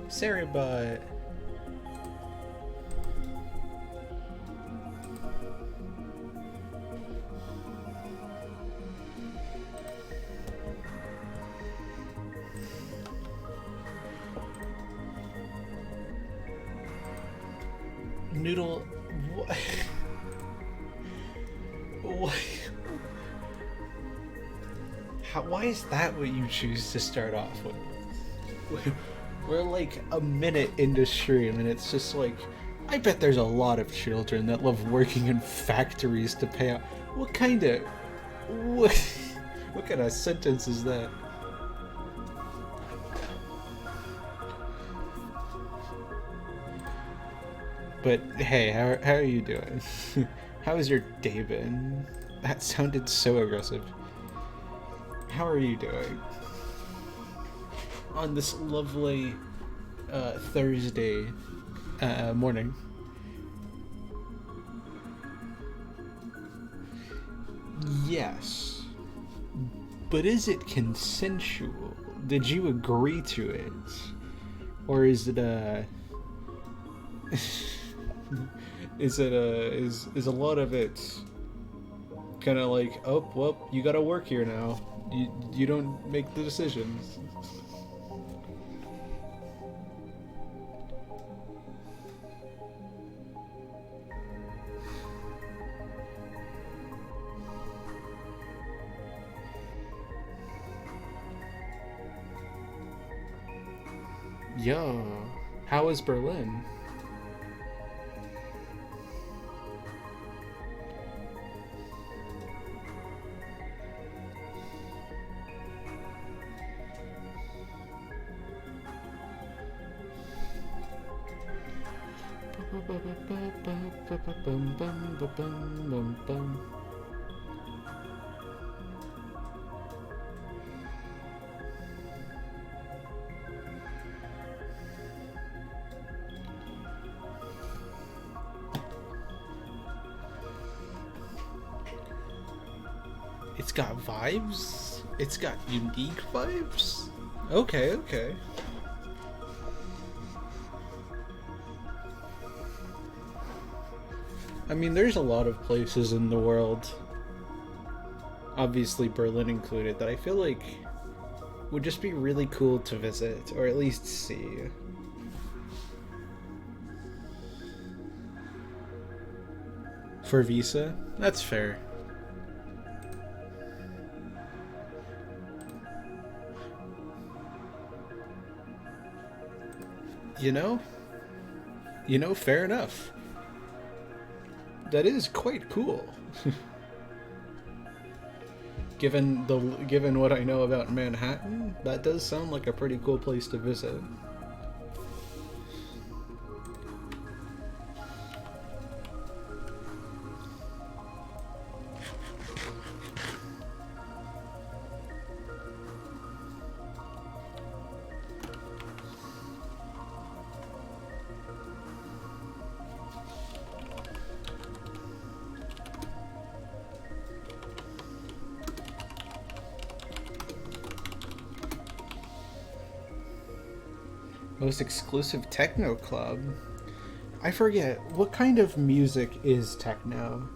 Cerebot. Noodle. What? What? Why is that what you choose to start off with? We're like a minute into stream and it's just like, I bet there's a lot of children that love working in factories to pay out. What kind of sentence is that? But hey, how are you doing? How has your day been? That sounded so aggressive. How are you doing? On this lovely Thursday morning. Yes. But is it consensual? Did you agree to it? Or is it is a lot of it kind of like, oh, well, you gotta work here now. You don't make the decisions. Yo, how is Berlin? It's got vibes? It's got unique vibes? Okay. I mean, there's a lot of places in the world, obviously Berlin included, that I feel like would just be really cool to visit, or at least see. For visa? That's fair. You know, fair enough. That is quite cool. Given what I know about Manhattan, that does sound like a pretty cool place to visit. Most exclusive techno club? I forget, what kind of music is techno?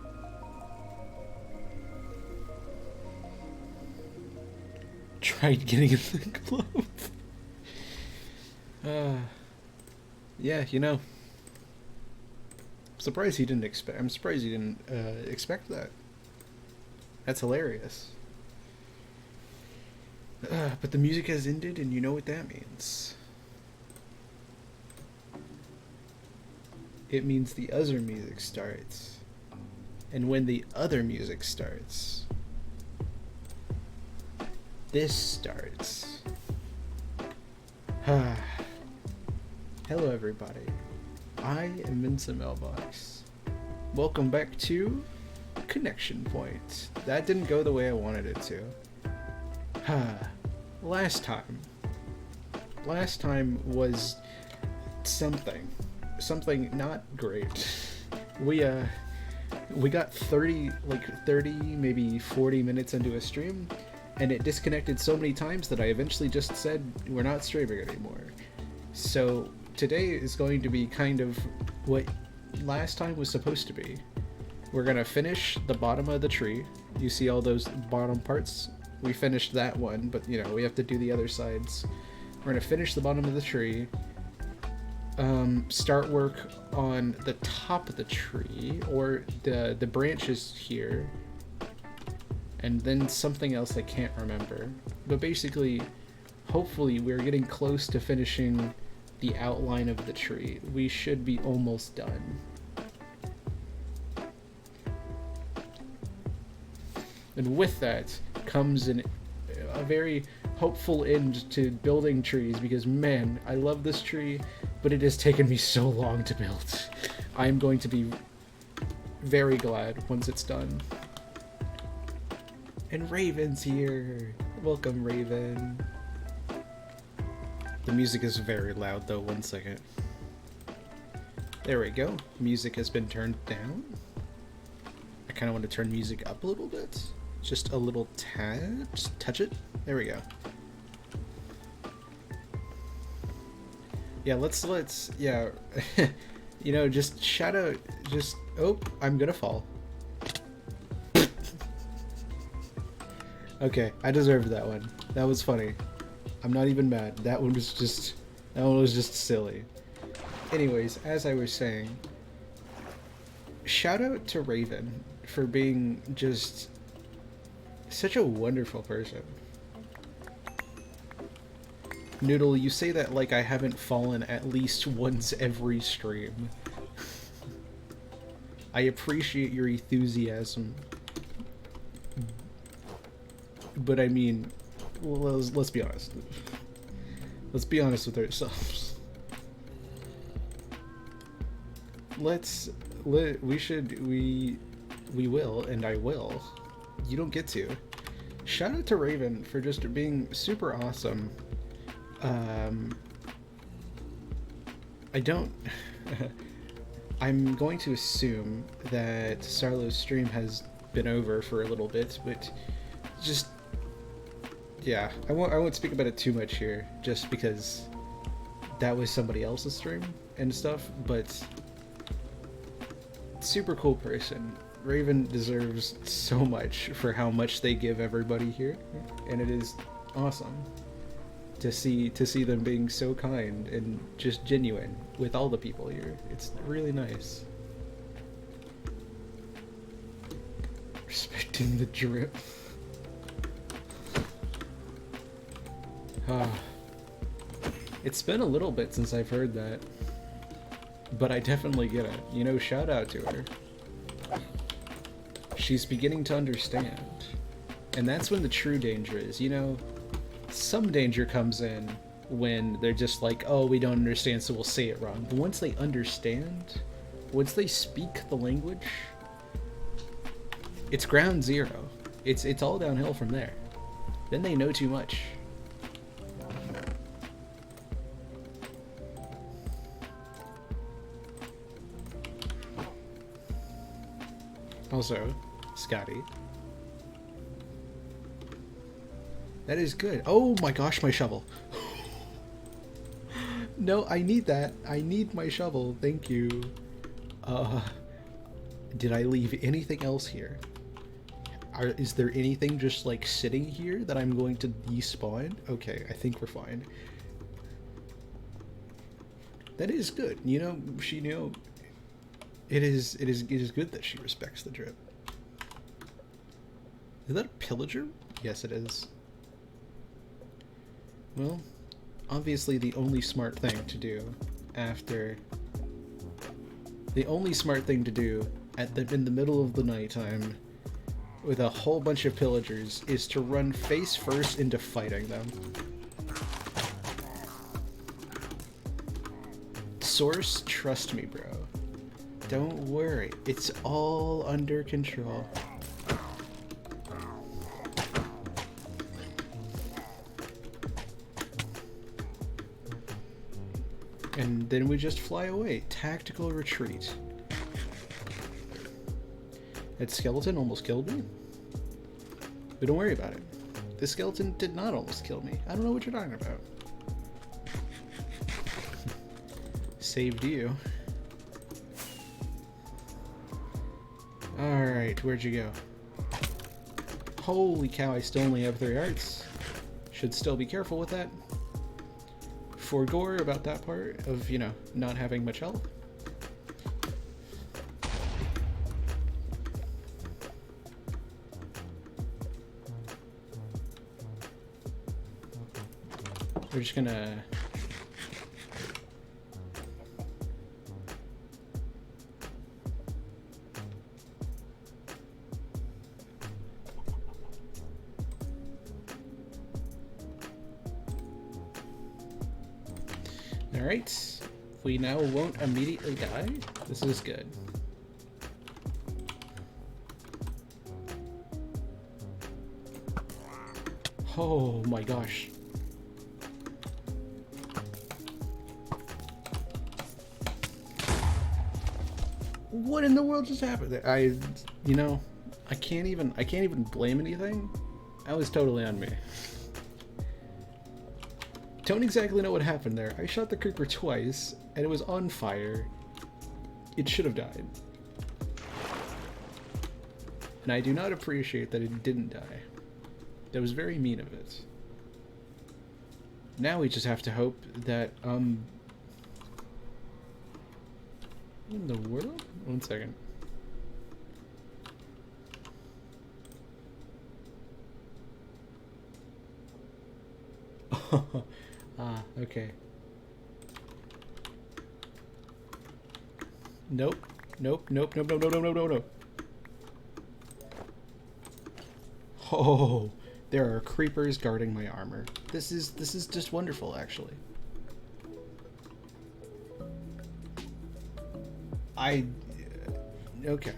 Tried getting in the club. Yeah, I'm surprised he didn't expect that. That's hilarious. But the music has ended and you know what that means. It means the other music starts. And when the other music starts, this starts. Hello everybody. I am Vincent Mailbox. Welcome back to Connection Point. That didn't go the way I wanted it to. Last time was something not great. We got 30 maybe 40 minutes into a stream and it disconnected so many times that I eventually just said we're not streaming anymore. So today is going to be kind of what last time was supposed to be. We're gonna finish the bottom of the tree. You see all those bottom parts? We finished that one, but you know, we have to do the other sides. We're gonna finish the bottom of the tree, start work on the top of the tree, or the branches here, and then something else I can't remember. But basically, hopefully we're getting close to finishing the outline of the tree. We should be almost done. And with that comes a very hopeful end to building trees, because man, I love this tree, but it has taken me so long to build. I am going to be very glad once it's done. And Raven's here! Welcome, Raven. The music is very loud though, 1 second. There we go. Music has been turned down. I kind of want to turn music up a little bit. Just a little tad. Just touch it. There we go. Yeah, let's, yeah. You know, just shout out, just, oh, I'm gonna fall. Okay, I deserved that one. That was funny. I'm not even mad. That one was just silly. Anyways, as I was saying, shout out to Raven for being just such a wonderful person. Noodle, you say that like I haven't fallen at least once every stream. I appreciate your enthusiasm. But I mean, well, let's be honest. Let's be honest with ourselves. We will, and I will. You don't get to. Shout out to Raven for just being super awesome. I don't... I'm going to assume that Sarlo's stream has been over for a little bit, but just... yeah, I won't speak about it too much here, just because that was somebody else's stream and stuff, but super cool person. Raven deserves so much for how much they give everybody here, and it is awesome to see them being so kind and just genuine with all the people here. It's really nice. Respecting the drip. It's been a little bit since I've heard that, but I definitely get it. You know, shout out to her. She's beginning to understand. And that's when the true danger is, you know, some danger comes in when they're just like, oh, we don't understand, so we'll say it wrong. But once they understand, once they speak the language, it's ground zero. It's all downhill from there. Then they know too much. Also, Scotty. That is good. Oh my gosh, my shovel. No, I need that. I need my shovel. Thank you. Did I leave anything else here? Is there anything just like sitting here that I'm going to despawn? Okay, I think we're fine. That is good. You know, she knew. It is good that she respects the drip. Is that a pillager? Yes, it is. Well, obviously the only smart thing to do after... The only smart thing to do in the middle of the nighttime with a whole bunch of pillagers is to run face first into fighting them. Source, trust me, bro. Don't worry, it's all under control. And then we just fly away. Tactical retreat. That skeleton almost killed me. But don't worry about it. The skeleton did not almost kill me. I don't know what you're talking about. Saved you. Alright, where'd you go? Holy cow, I still only have 3 hearts. Should still be careful with that. Forgore about that part of, you know, not having much health. We're just gonna... Alright, we now won't immediately die. This is good. Oh my gosh. What in the world just happened there? You know, I can't even blame anything. That was totally on me. Don't exactly know what happened there. I shot the creeper twice, and it was on fire. It should have died. And I do not appreciate that it didn't die. That was very mean of it. Now we just have to hope that, what in the world? 1 second. Ah, okay. Nope. Nope, nope, nope, nope, nope, nope, nope, nope. Oh, there are creepers guarding my armor. This is just wonderful, actually. Okay.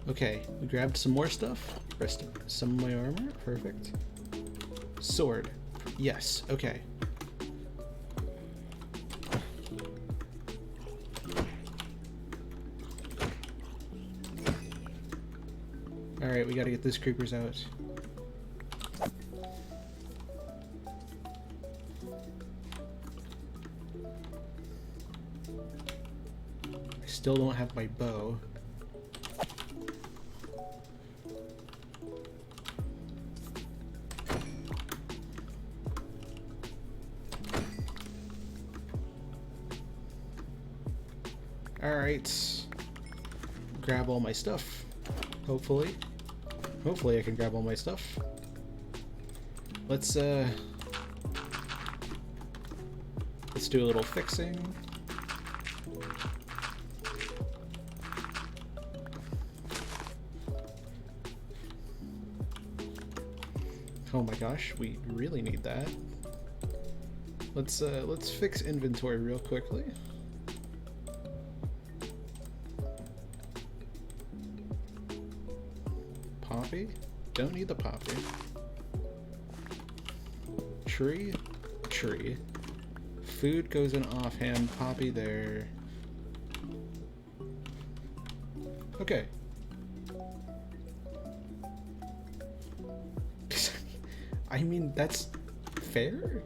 Okay, we grabbed some more stuff. Rest of some of my armor. Perfect. Sword. Yes, okay. Alright, we gotta get these creepers out. I still don't have my bow. Alright. Grab all my stuff. Hopefully. Hopefully I can grab all my stuff. Let's do a little fixing. Oh my gosh, we really need that. Let's fix inventory real quickly. Poppy? Don't need the poppy. Tree? Tree. Food goes in offhand. Poppy there. Okay. I mean, that's fair?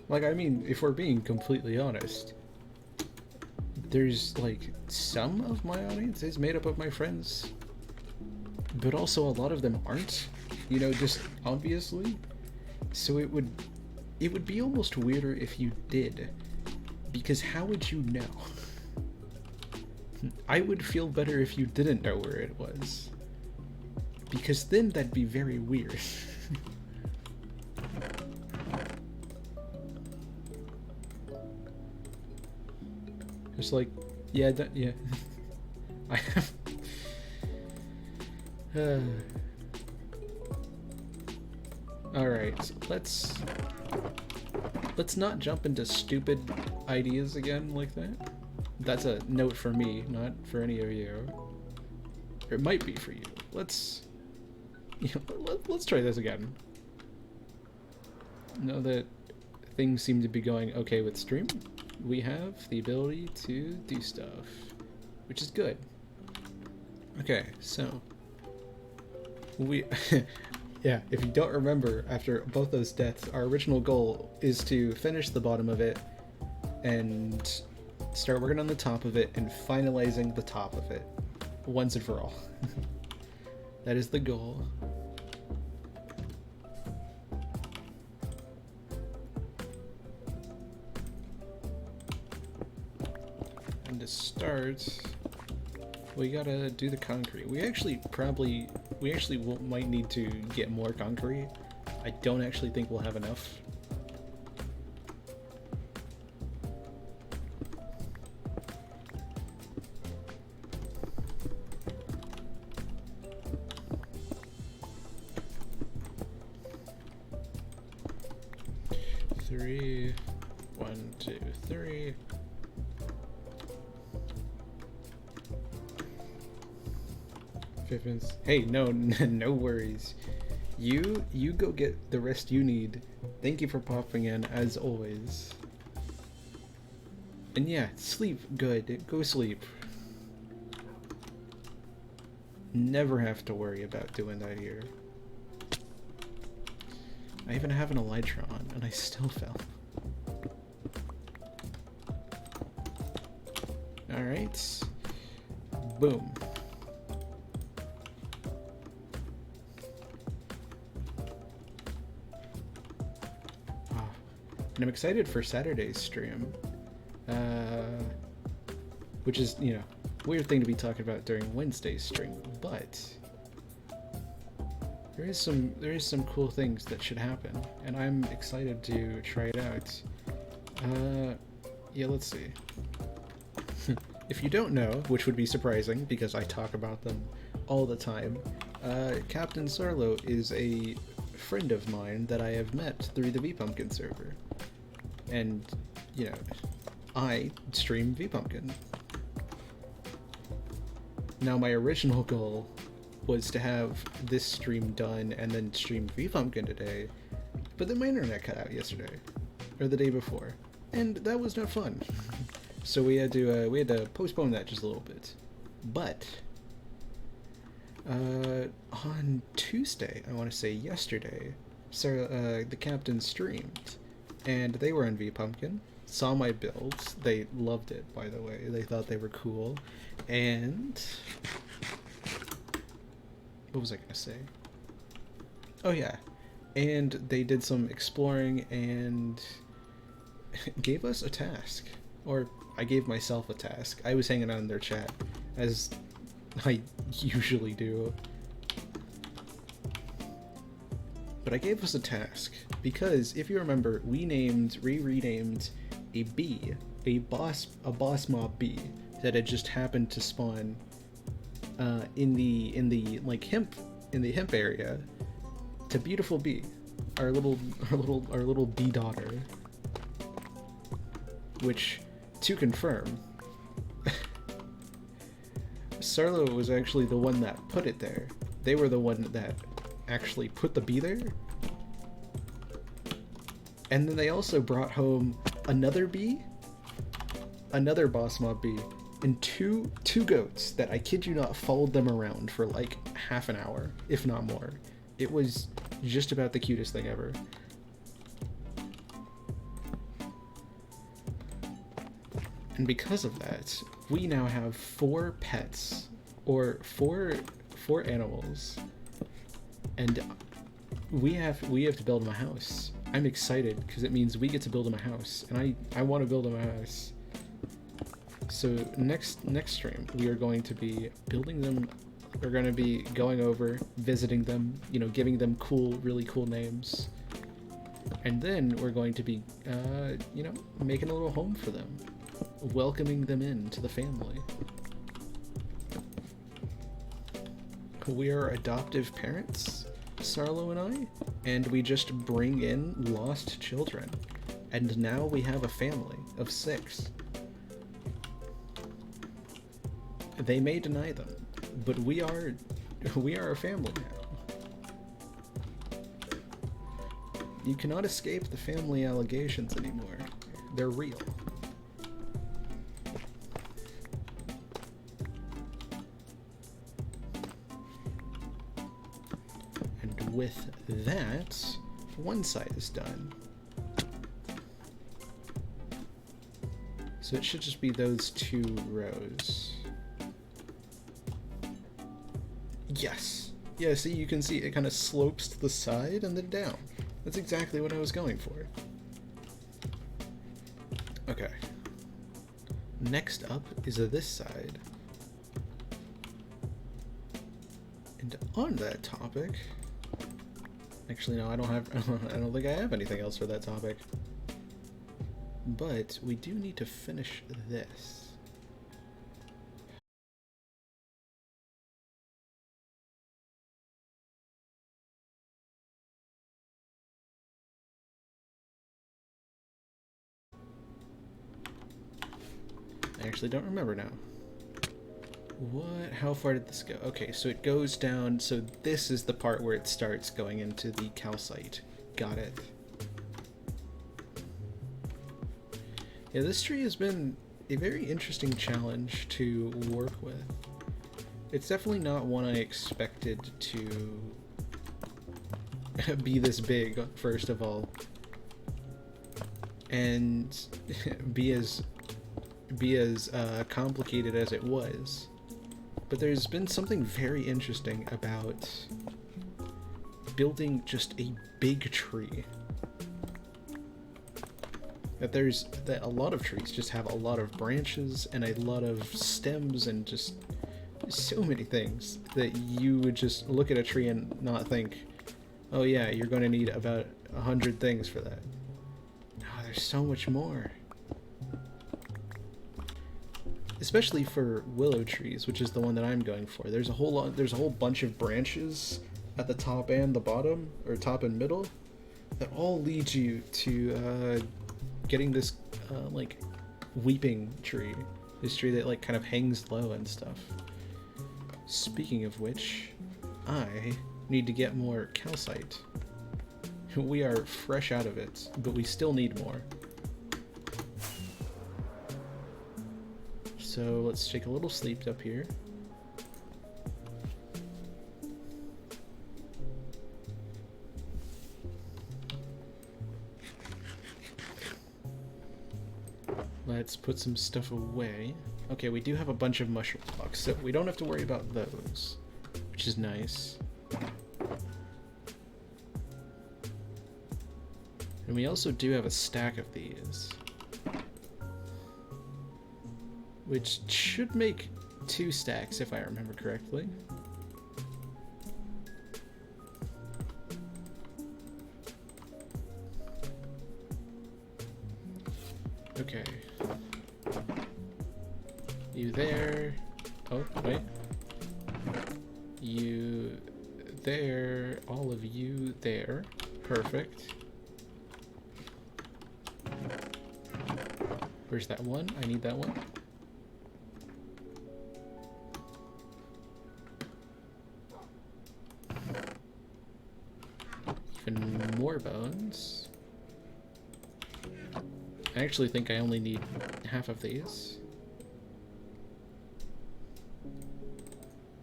Like, I mean, if we're being completely honest, there's, like, some of my audience is made up of my friends, but also a lot of them aren't, you know, just obviously. So it would be almost weirder if you did, because how would you know? I would feel better if you didn't know where it was, because then that'd be very weird. Just like, yeah, yeah. I have. All right, so let's not jump into stupid ideas again like that. That's a note for me, not for any of you. Or it might be for you. Let's try this again. Know that things seem to be going okay with stream. We have the ability to do stuff, which is good. Okay, so we yeah, if you don't remember, after both those deaths, our original goal is to finish the bottom of it and start working on the top of it and finalizing the top of it once and for all. That is the goal. And to start, we gotta do the concrete. We actually might need to get more concrete. I don't actually think we'll have enough. Three, 1, 2, 3. Fiffins. Hey, no, no worries. You go get the rest you need. Thank you for popping in, as always. And yeah, sleep good. Go sleep. Never have to worry about doing that here. I even have an elytra on, and I still fell. Alright. Boom. And I'm excited for Saturday's stream, which is, you know, weird thing to be talking about during Wednesday's stream, but there is some cool things that should happen, and I'm excited to try it out. Yeah, let's see. If you don't know, which would be surprising because I talk about them all the time, Captain Sarlo is a friend of mine that I have met through the VPumpkin server. And, you know, I stream VPumpkin. Now, my original goal was to have this stream done and then stream VPumpkin today, but then my internet cut out yesterday, or the day before, and that was not fun. So we had to postpone that just a little bit. But on Tuesday, I want to say yesterday, Sarah, the captain streamed, and they were on VPumpkin, saw my builds. They loved it, by the way. They thought they were cool, and what was I gonna say? Oh yeah, and they did some exploring and gave us a task, or I gave myself a task. I was hanging out in their chat, as I usually do. But I gave us a task, because if you remember, we renamed a bee, a boss mob bee, that had just happened to spawn in the like hemp area, to Beautiful Bee, our little bee daughter. Which, to confirm, Sarlo was actually the one that put it there. They were the one that actually put the bee there. And then they also brought home another bee, another boss mob bee, and two goats that, I kid you not, followed them around for like half an hour, if not more. It was just about the cutest thing ever. And because of that, we now have 4 pets, or four animals, and we have to build them a house. I'm excited because it means we get to build them a house, and I want to build them a house. So next stream, we are going to be building them. We're going to be going over, visiting them, you know, giving them really cool names, and then we're going to be, you know, making a little home for them. Welcoming them into the family. We are adoptive parents, Sarlo and I, and we just bring in lost children. And now we have a family of 6. They may deny them, but we are a family now. You cannot escape the family allegations anymore. They're real. And with that, one side is done. So it should just be those 2 rows. Yes! Yeah, see, you can see it kind of slopes to the side and then down. That's exactly what I was going for. Okay. Next up is this side. And on that topic... Actually, no, I don't think I have anything else for that topic. But we do need to finish this. I actually don't remember now. What? How far did this go? Okay, so it goes down, so this is the part where it starts going into the calcite. Got it. Yeah, this tree has been a very interesting challenge to work with. It's definitely not one I expected to be this big, first of all. And be as complicated as it was. But there's been something very interesting about building just a big tree. That a lot of trees just have a lot of branches and a lot of stems and just so many things that you would just look at a tree and not think, oh yeah, you're going to need about 100 things for that. No, there's so much more. Especially for willow trees, which is the one that I'm going for. There's a whole bunch of branches at the top and the bottom, or top and middle, that all lead you to getting this like weeping tree. This tree that like kind of hangs low and stuff. Speaking of which, I need to get more calcite. We are fresh out of it, but we still need more. So let's take a little sleep up here. Let's put some stuff away. Okay, we do have a bunch of mushroom blocks, so we don't have to worry about those, which is nice. And we also do have a stack of these, which should make 2 stacks if I remember correctly. Okay. You there. Oh, wait. You there. All of you there. Perfect. Where's that one? I need that one. Even more bones. I actually think I only need half of these.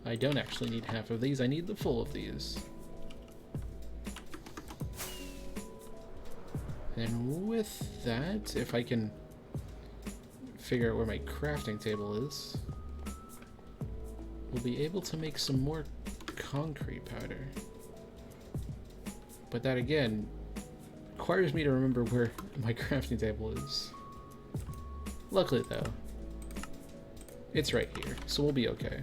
I don't actually need half of these, I need the full of these. And with that, if I can figure out where my crafting table is, we'll be able to make some more concrete powder. But that again requires me to remember where my crafting table is. Luckily though, it's right here, so we'll be okay.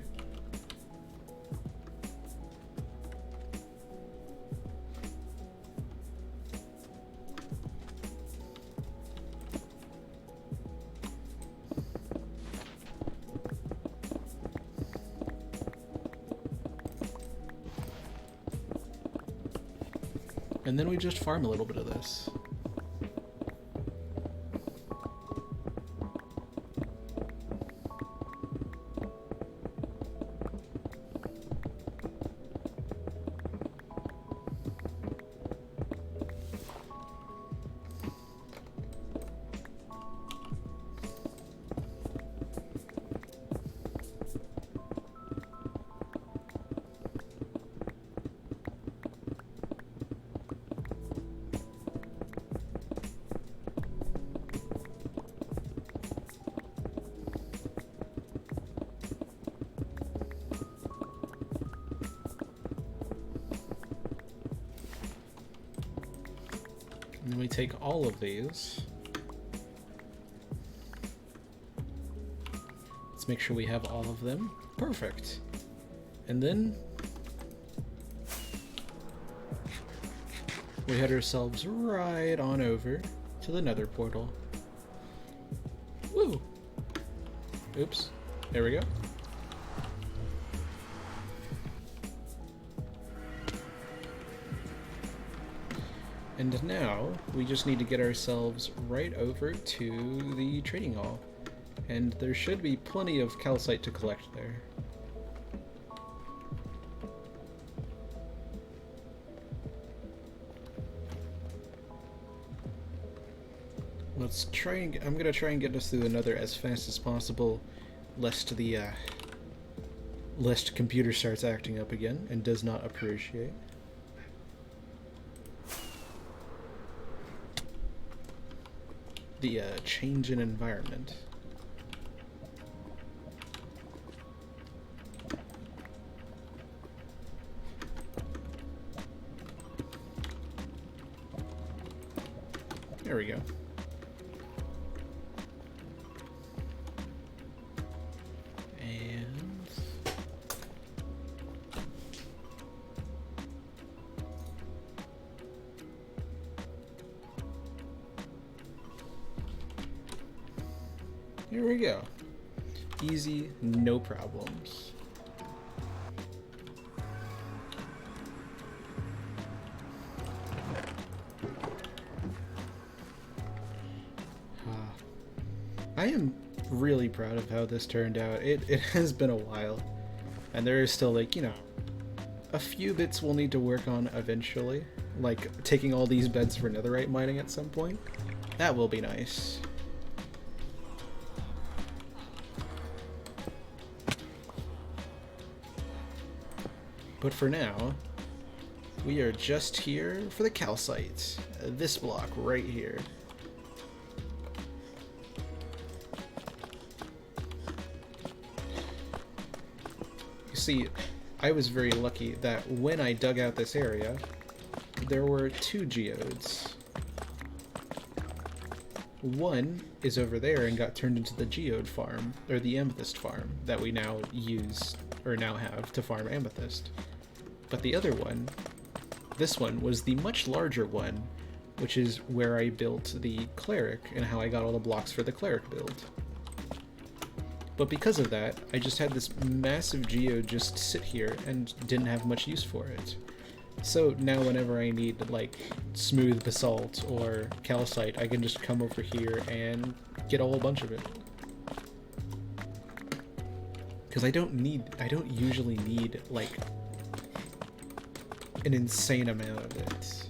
And then we just farm a little bit of this. we take all of these. Let's make sure we have all of them. Perfect. And then we head ourselves right on over to the Nether portal. Woo! Oops. There we go. And now we just need to get ourselves right over to the trading hall. And there should be plenty of calcite to collect there. Let's try and I'm gonna try and get us through the Nether as fast as possible, lest computer starts acting up again and does not appreciate. The change in environment. There we go. And here we go. Easy, no problems. I am really proud of how this turned out. It has been a while, and there is still, like, you know, a few bits we'll need to work on eventually, like taking all these beds for netherite mining at some point. That will be nice. But for now, we are just here for the calcite. This block right here. See, I was very lucky that when I dug out this area, there were 2 geodes. One is over there and got turned into the geode farm, or the amethyst farm, that we now use, or now have, to farm amethyst. But the other one, this one, was the much larger one, which is where I built the cleric and how I got all the blocks for the cleric build. But because of that, I just had this massive geode just sit here and didn't have much use for it. So now whenever I need, like, smooth basalt or calcite, I can just come over here and get a whole bunch of it. Because I don't usually need, like, an insane amount of it.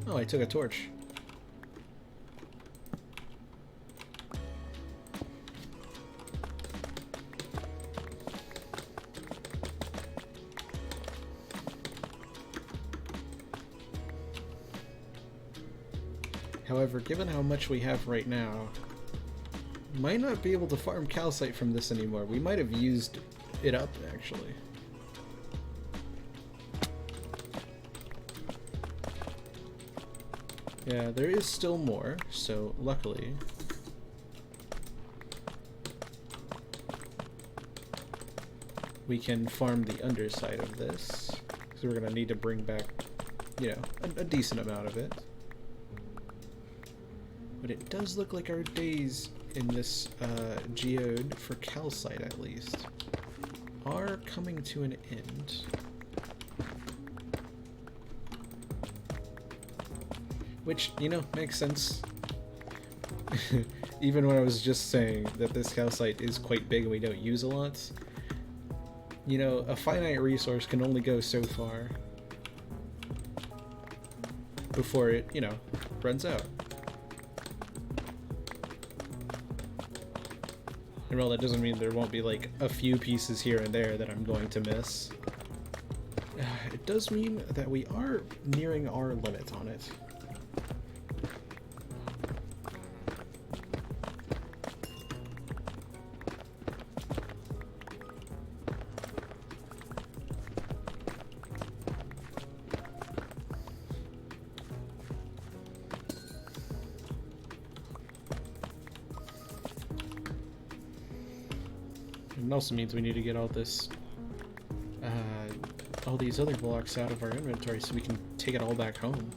Oh, I took a torch. However, given how much we have right now, might not be able to farm calcite from this anymore. We might have used it up, actually. Yeah, there is still more, so luckily. We can farm the underside of this, because we're going to need to bring back, you know, a decent amount of it. But it does look like our days in this geode, for calcite at least, are coming to an end. Which, you know, makes sense. Even when I was just saying that this calcite is quite big and we don't use a lot, you know, a finite resource can only go so far before it, you know, runs out. And well, that doesn't mean there won't be, like, a few pieces here and there that I'm going to miss. It does mean that we are nearing our limit on it. It also means we need to get all this, all these other blocks out of our inventory so we can take it all back home.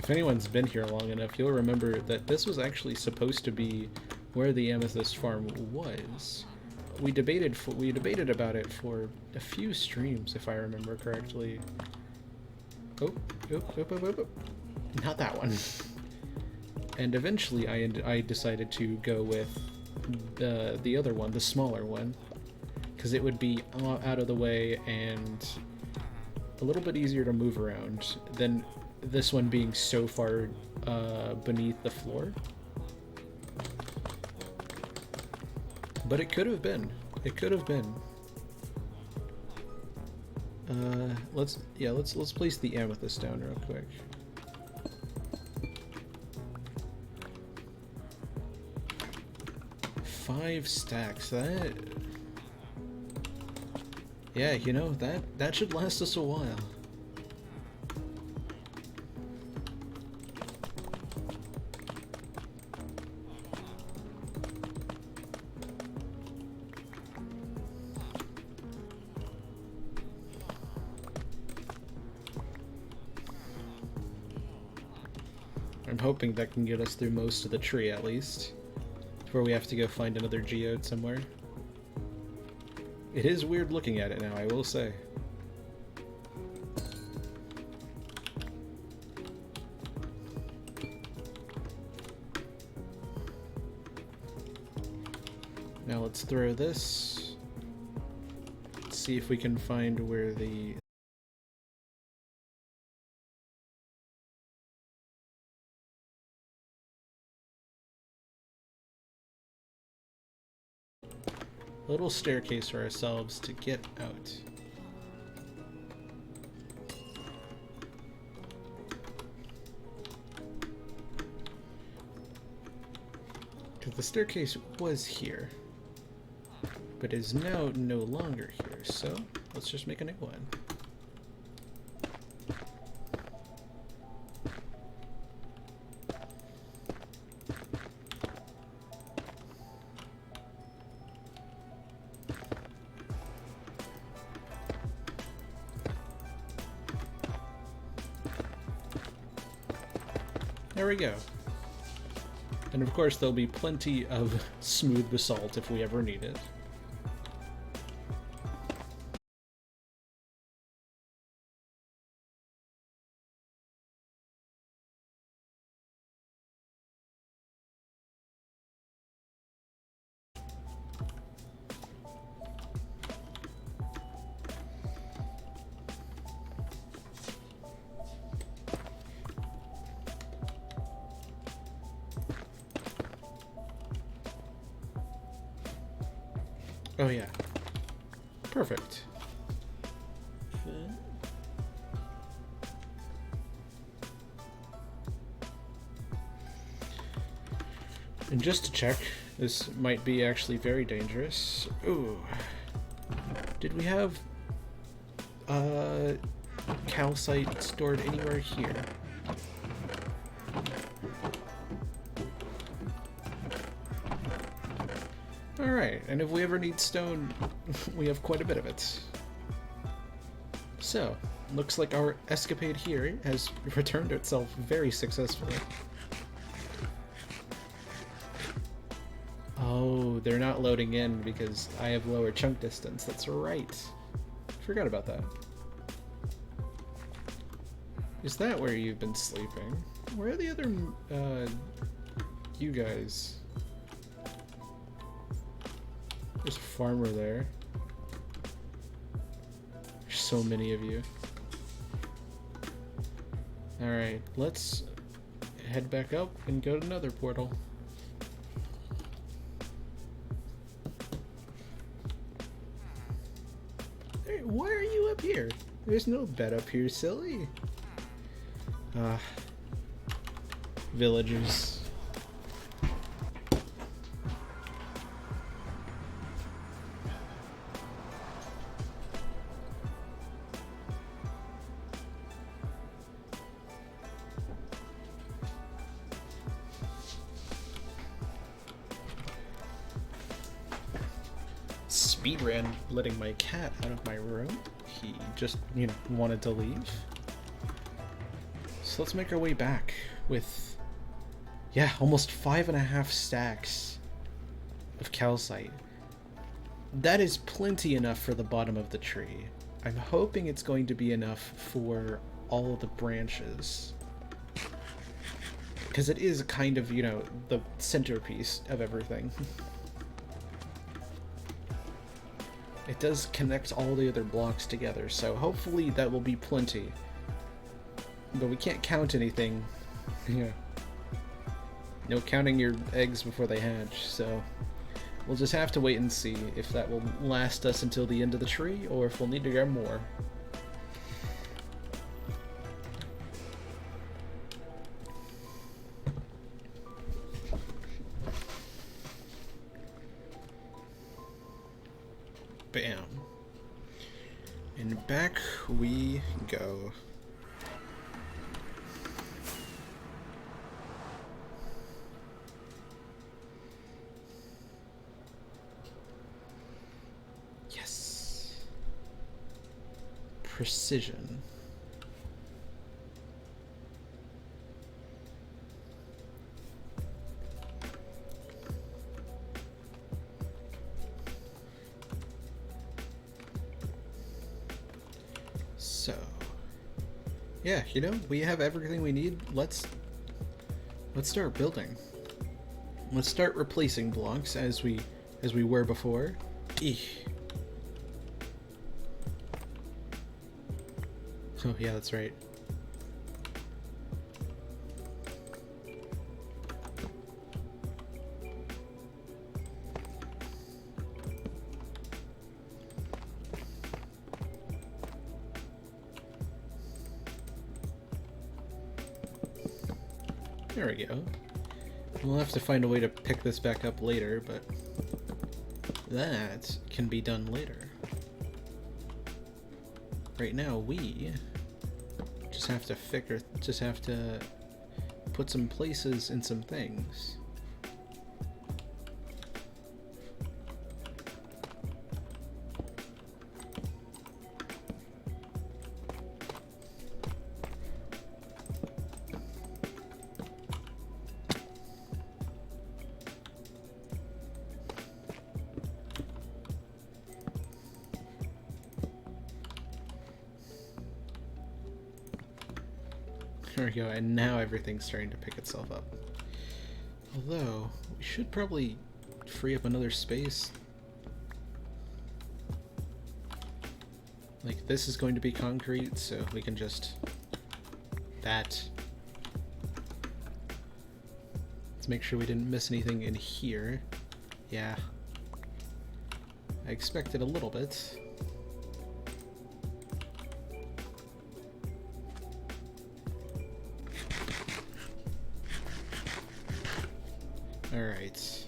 If anyone's been here long enough, you'll remember that this was actually supposed to be where the Amethyst Farm was. We debated about it for a few streams, if I remember correctly. Oh, not that one. And eventually, I decided to go with the other one, the smaller one, because it would be out of the way and a little bit easier to move around than this one being so far beneath the floor. But it could have been. It could have been. Let's place the amethyst down real quick. Five stacks. That. Yeah, you know, that should last us a while. I'm hoping that can get us through most of the tree, at least. Before we have to go find another geode somewhere. It is weird looking at it now, I will say. Now let's throw this. Let's see if we can find where the... little staircase for ourselves to get out. Because the staircase was here, but is now no longer here, so let's just make a new one. There we go. And of course there'll be plenty of smooth basalt if we ever need it. Oh yeah. Perfect. And just to check, this might be actually very dangerous. Ooh. Did we have calcite stored anywhere here? Alright, and if we ever need stone, we have quite a bit of it. So, looks like our escapade here has returned itself very successfully. Oh, they're not loading in because I have lower chunk distance. That's right. Forgot about that. Is that where you've been sleeping? Where are the other, you guys? There's a farmer there. There's so many of you. Alright, let's head back up and go to another portal. Hey, why are you up here? There's no bed up here, silly. Villagers. speed ran letting my cat out of my room. He just, wanted to leave. So let's make our way back with, almost 5.5 stacks of calcite. That is plenty enough for the bottom of the tree. I'm hoping it's going to be enough for all of the branches. Because it is kind of, the centerpiece of everything. It does connect all the other blocks together, so hopefully that will be plenty. But we can't count anything. No counting your eggs before they hatch, so we'll just have to wait and see if that will last us until the end of the tree, or if we'll need to grab more. Bam. And back we go. Yes. Precision. So, yeah, we have everything we need. Let's start building. Let's start replacing blocks as we were before. Eek. Oh yeah, that's right. There we go. We'll have to find a way to pick this back up later, but that can be done later. Right now, we just have to put some places in some things. There we go, and now everything's starting to pick itself up. Although, we should probably free up another space. Like, this is going to be concrete, so we can just... Let's make sure we didn't miss anything in here. Yeah. I expected a little bit. Alright.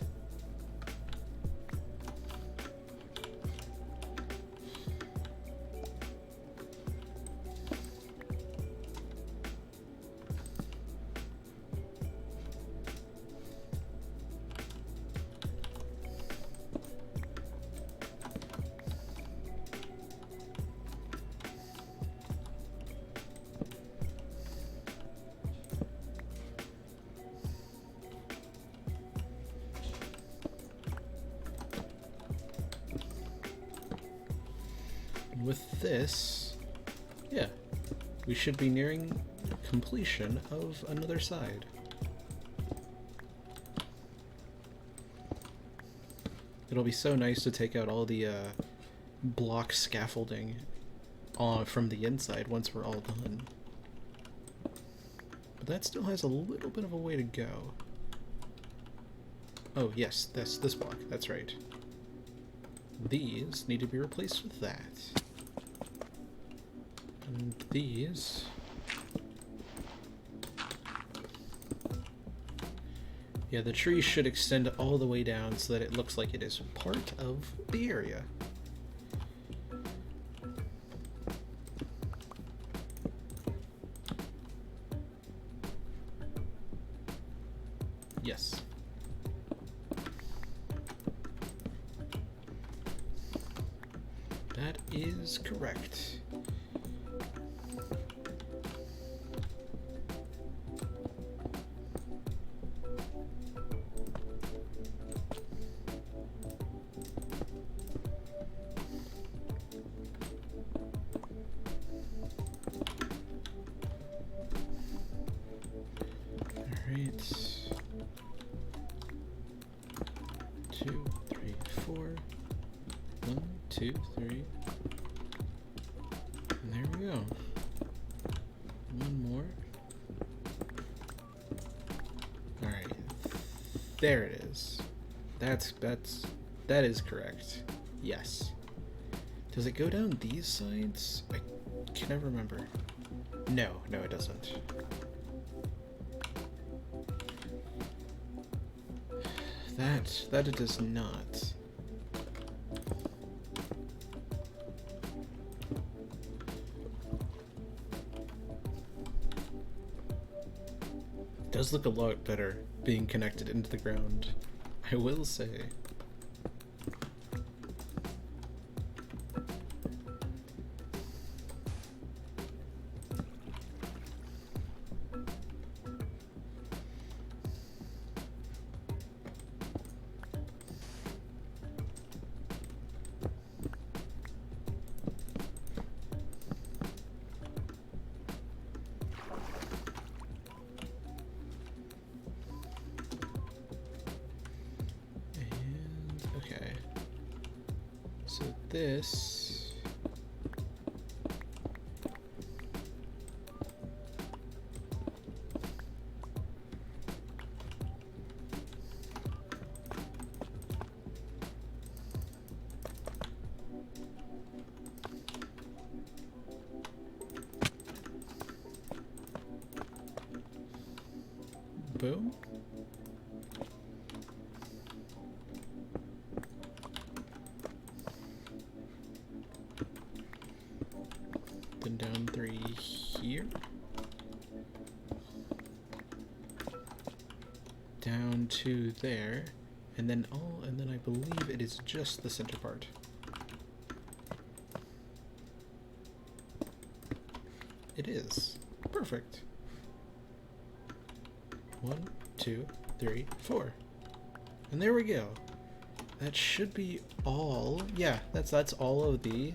With this, yeah, we should be nearing completion of another side. It'll be so nice to take out all the block scaffolding from the inside once we're all done. But that still has a little bit of a way to go. Oh yes, this block, that's right. These need to be replaced with that. And these... Yeah, the tree should extend all the way down so that it looks like it is part of the area. Yes. That is correct. Alright. 2, 3, 4. 1, 2, 3. And there we go. One more. Alright. There it is. That is correct. Yes. Does it go down these sides? I can never remember. No, it doesn't. That it does not. It does look a lot better being connected into the ground, I will say. So this boom. Then down 3 here. Down 2 there. And then I believe it is just the center part. It is. Perfect. 1, 2, 3, 4. And there we go. That should be all. Yeah, that's all of the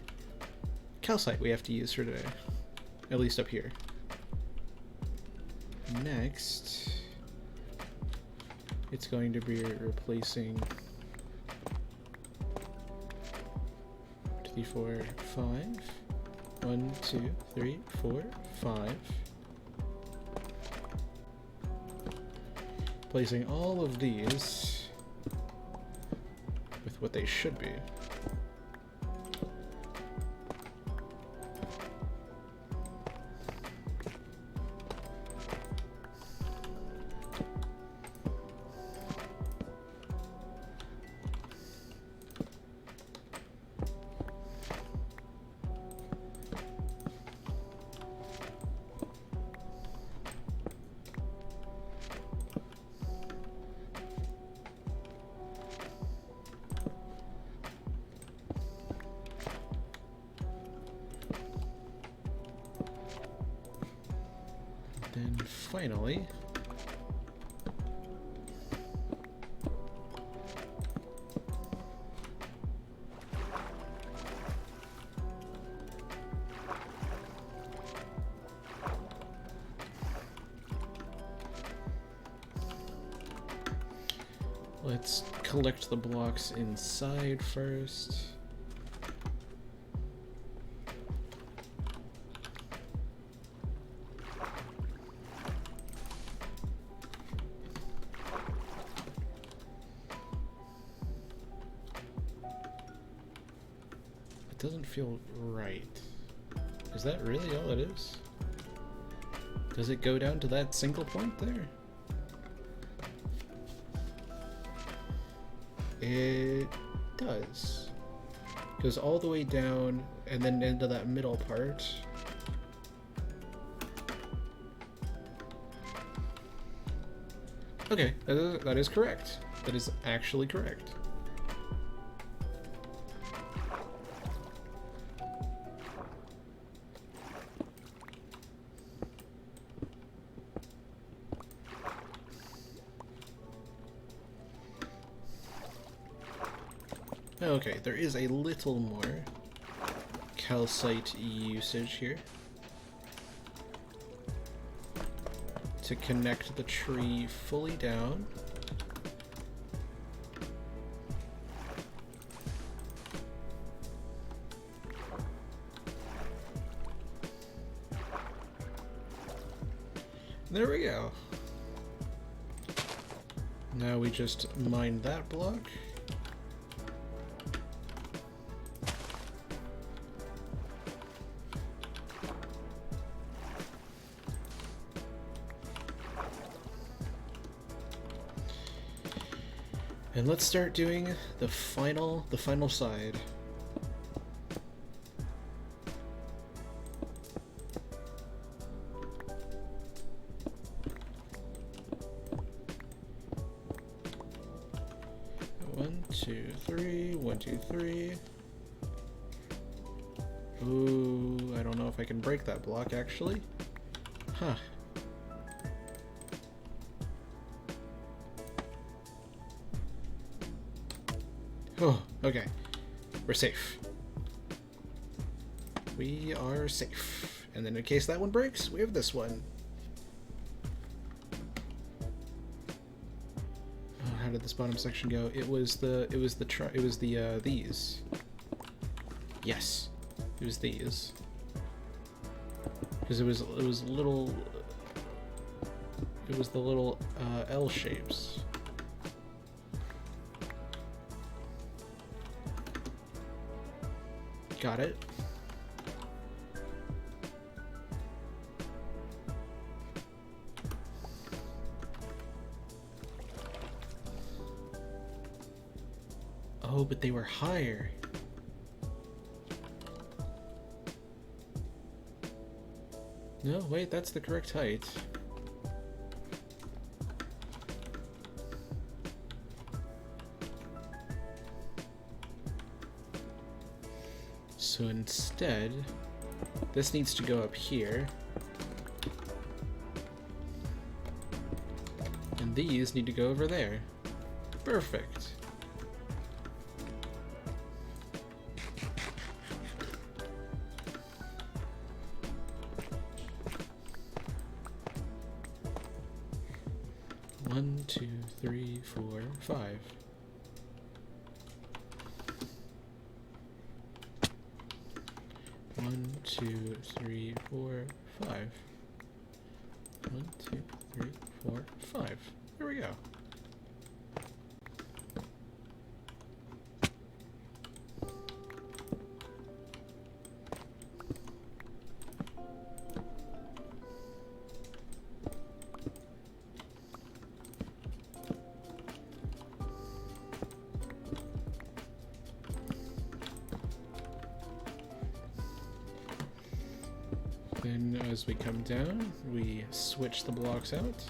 calcite we have to use for today. At least up here. Next, it's going to be replacing 3, 4, 5. 1, 2, 3, 4, 5. Placing all of these with what they should be. Then finally, let's collect the blocks inside first. It doesn't feel right. Is that really all it is? Does it go down to that single point there? It does. Goes all the way down and then into that middle part. Okay, that is correct. That is actually correct. Okay, there is a little more calcite usage here to connect the tree fully down. There we go. Now we just mine that block. And let's start doing the final side. One, two, three, 1, 2, 3. Ooh, I don't know if I can break that block actually. Huh. Oh, okay. We're safe. We are safe. And then in case that one breaks, we have this one. Oh, how did this bottom section go? It was these. Yes. It was these. Because it was the little L shapes. Got it. Oh, but they were higher. No, wait, that's the correct height. So instead, this needs to go up here. And these need to go over there. Perfect. One, two, three, 4, 5. One, two, three, 4, 5. 1, 2, 3, 4, 5. There we go. Then as we come down, we switch the blocks out.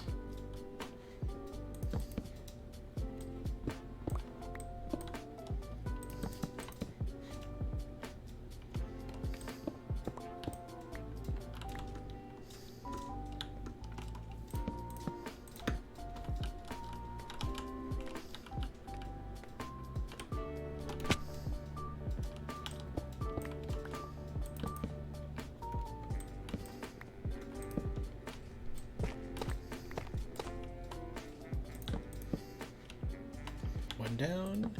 Down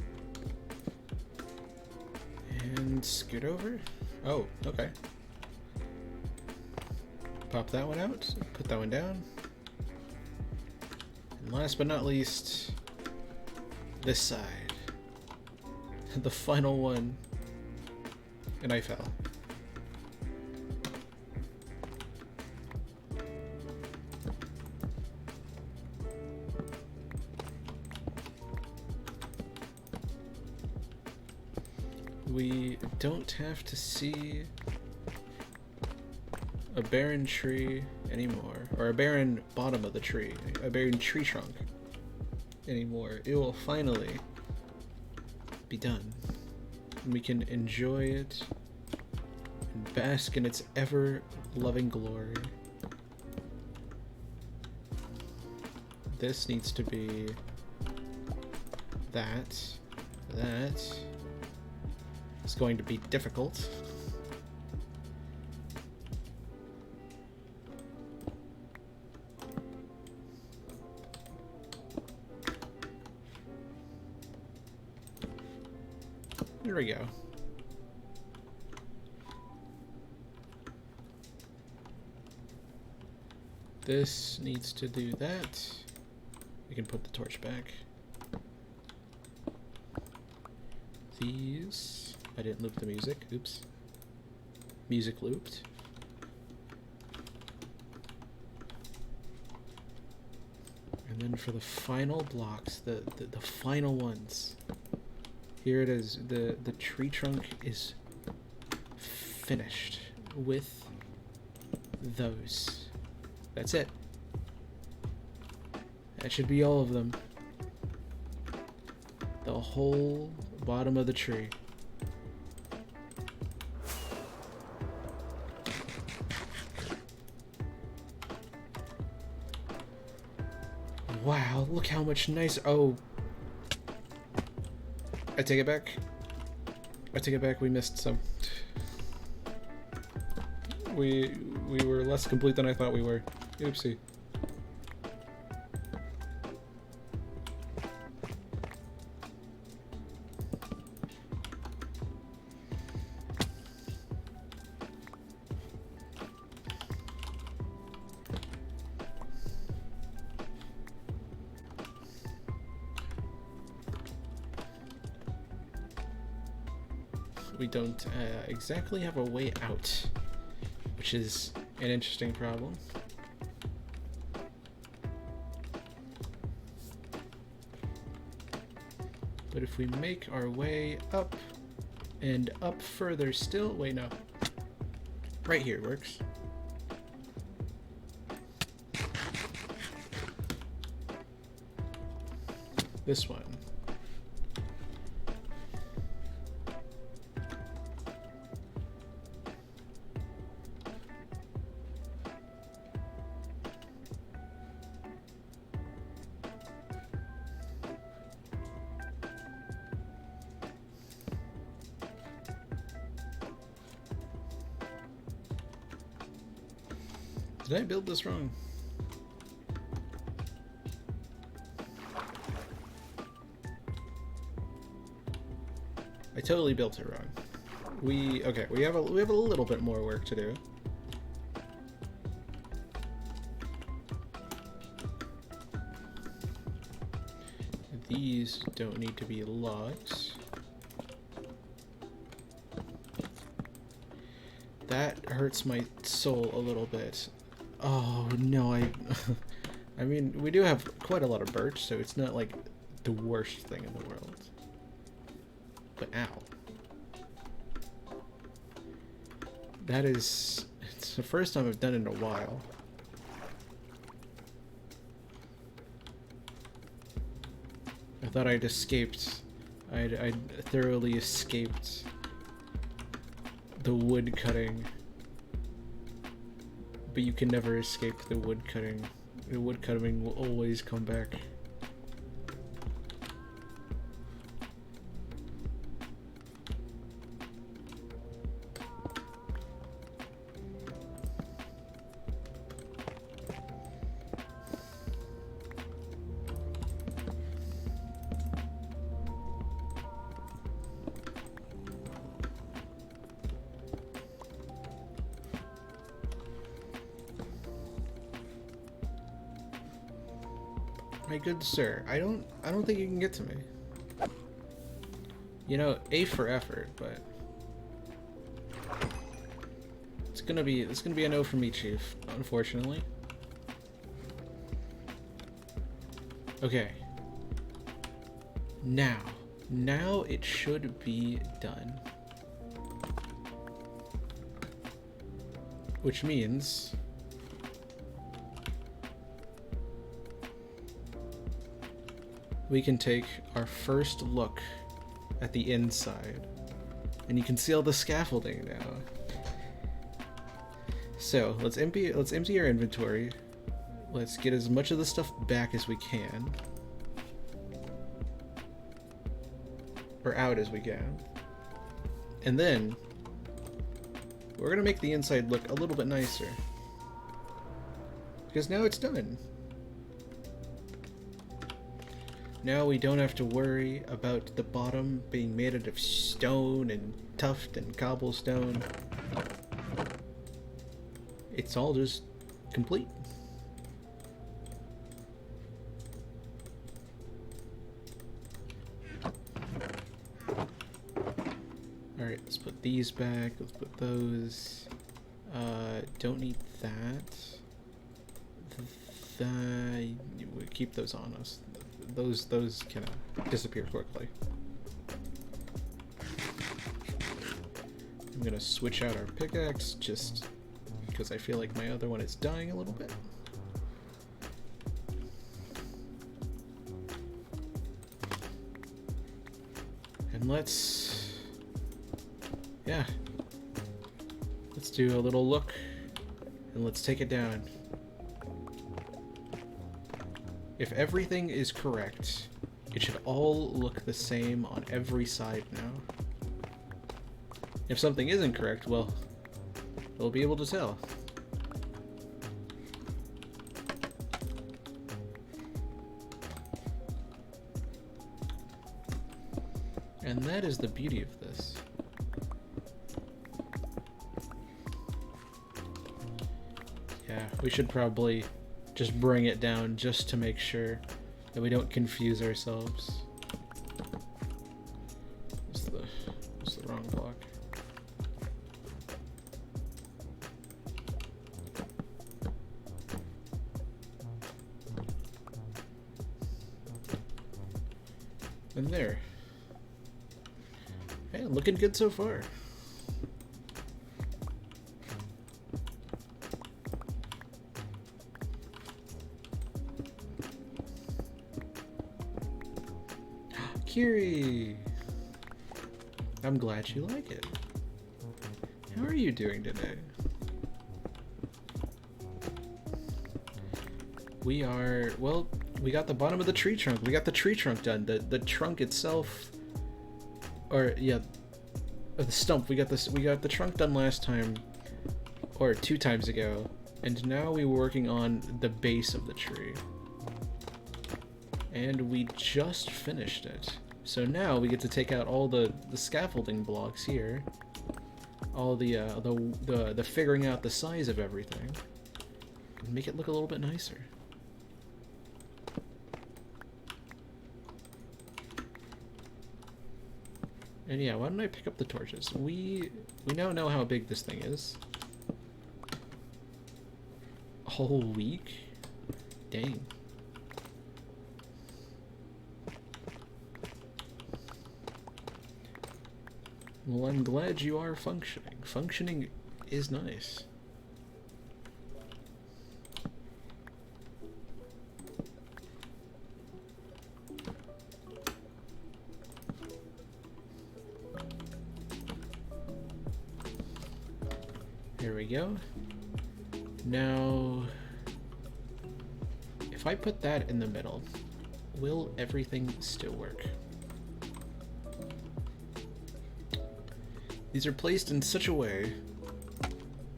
and scoot over. Oh, okay. Pop that one out, put that one down. And last but not least, this side. The final one. And I fell. We don't have to see a barren tree anymore, or a barren bottom of the tree, a barren tree trunk anymore. It will finally be done, and we can enjoy it and bask in its ever-loving glory. This needs to be that, is going to be difficult. Here we go. This needs to do that. We can put the torch back. These... I didn't loop the music. Oops. Music looped. And then for the final blocks, the final ones. Here it is. The tree trunk is finished with those. That's it. That should be all of them. The whole bottom of the tree. Wow, look how much nicer. Oh. I take it back. I take it back, we missed some. We were less complete than I thought we were. Oopsie. We don't exactly have a way out, which is an interesting problem. But if we make our way up and up further still, wait, no. Right here works. This one. Did I build this wrong? I totally built it wrong. We have a little bit more work to do. These don't need to be logs. That hurts my soul a little bit. Oh no, I mean, we do have quite a lot of birch, so it's not like the worst thing in the world. But ow. That is, it's the first time I've done it in a while. I thought I'd escaped. I'd thoroughly escaped the wood cutting. But you can never escape the wood cutting. The wood cutting will always come back. My good sir, I don't think you can get to me. You know, A for effort, but it's gonna be a no from me, Chief, unfortunately. Okay. Now it should be done. Which means we can take our first look at the inside. And you can see all the scaffolding now. So let's empty our inventory. Let's get as much of the stuff back as we can. Or out as we can. And then we're gonna make the inside look a little bit nicer. Because now it's done. Now we don't have to worry about the bottom being made out of stone and tuft and cobblestone. It's all just complete. Alright, let's put these back. Let's put those. Don't need that. We keep those on us. Those can disappear quickly. I'm gonna switch out our pickaxe just because I feel like my other one is dying a little bit. And let's do a little look and let's take it down. If everything is correct, it should all look the same on every side now. If something isn't correct, well, we'll be able to tell. And that is the beauty of this. Yeah, we should probably just bring it down just to make sure that we don't confuse ourselves. It's the wrong block. And there. Hey, looking good so far. Kiri! I'm glad you like it. How are you doing today? We are, well, we got the bottom of the tree trunk. We got the tree trunk done. The trunk itself, or yeah, the stump. We got the trunk done last time, or 2 times ago, and now we're working on the base of the tree. And we just finished it. So now we get to take out all the scaffolding blocks here, all the figuring out the size of everything, and make it look a little bit nicer. And yeah, why don't I pick up the torches? We now know how big this thing is. A whole week? Dang. Well, I'm glad you are functioning. Functioning is nice. There we go. Now, if I put that in the middle, will everything still work? These are placed in such a way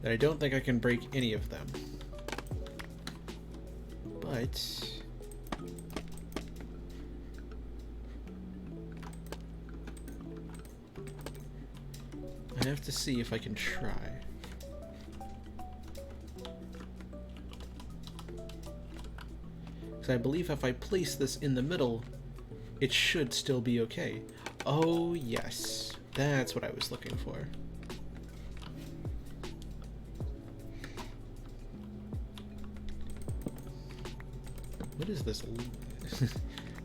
that I don't think I can break any of them. But I have to see if I can try. Because I believe if I place this in the middle, it should still be okay. Oh yes. That's what I was looking for. What is this?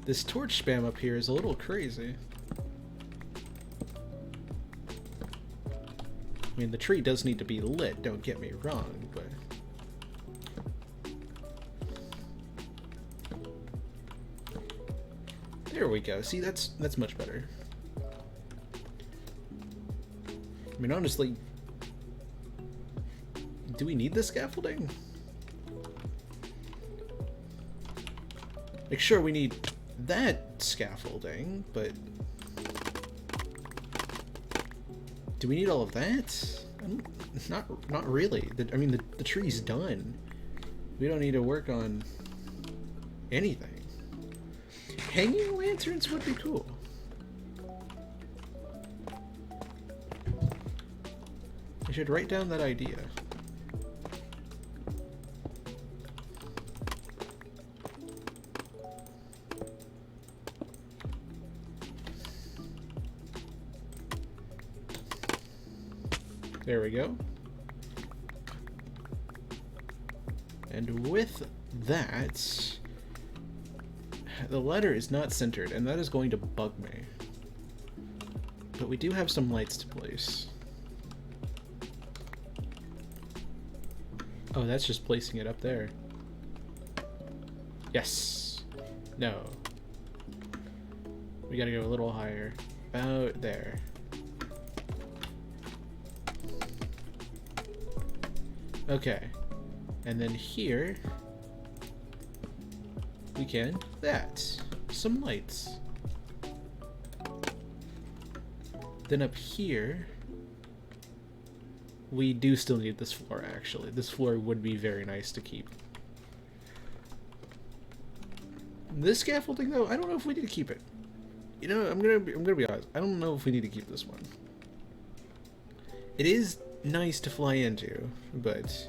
This torch spam up here is a little crazy. I mean, the tree does need to be lit, don't get me wrong, but... There we go. See, that's much better. I mean, honestly, do we need the scaffolding? Like, sure, we need that scaffolding, but Do we need all of that? Not really. I mean, the tree's done. We don't need to work on anything. Hanging lanterns would be cool. I should write down that idea. There we go. And with that, the letter is not centered, and that is going to bug me. But we do have some lights to place. Oh, that's just placing it up there. Yes. No. We gotta go a little higher. About there. Okay. And then here, we can, some lights. Then up here, we do still need this floor, actually. This floor would be very nice to keep. This scaffolding, though, I don't know if we need to keep it. You know, I'm gonna be honest. I don't know if we need to keep this one. It is nice to fly into, but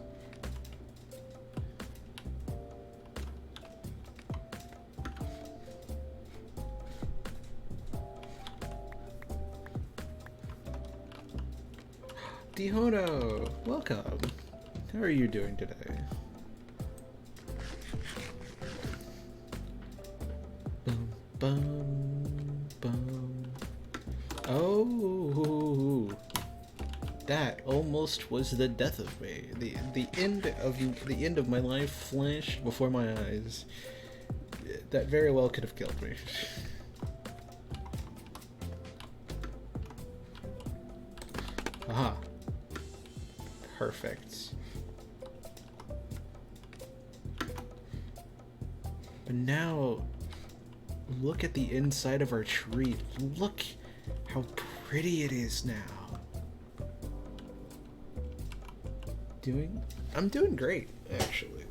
Dihono, welcome. How are you doing today? Bum, bum, bum. Oh, that almost was the death of me. The end of my life flashed before my eyes. That very well could have killed me. Aha. Perfect. But now, look at the inside of our tree. Look how pretty it is now. I'm doing great, actually.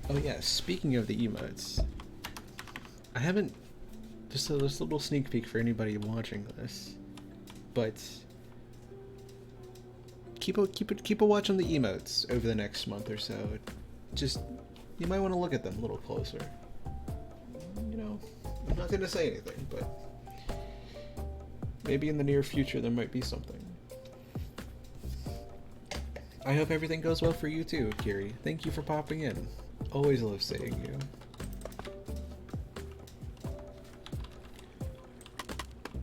Oh yeah, speaking of the emotes, I haven't, just a little sneak peek for anybody watching this, but keep a watch on the emotes over the next month or so. Just, you might want to look at them a little closer. You know, I'm not gonna say anything, but maybe in the near future there might be something. I hope everything goes well for you too, Kiri. Thank you for popping in. Always love seeing you.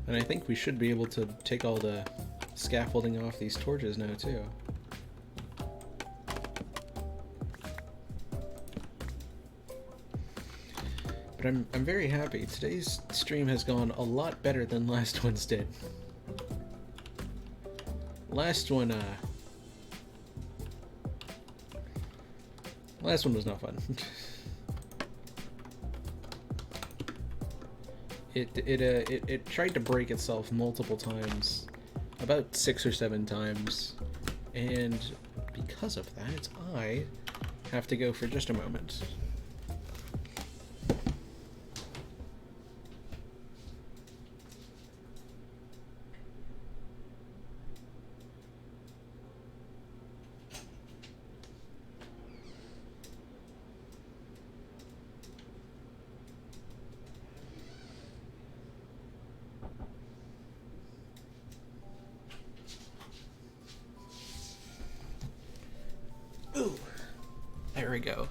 And I think we should be able to take all the scaffolding off these torches now too. But I'm very happy. Today's stream has gone a lot better than last one's did. Last one was not fun. It tried to break itself multiple times, about 6 or 7 times, and because of that, I have to go for just a moment. There we go.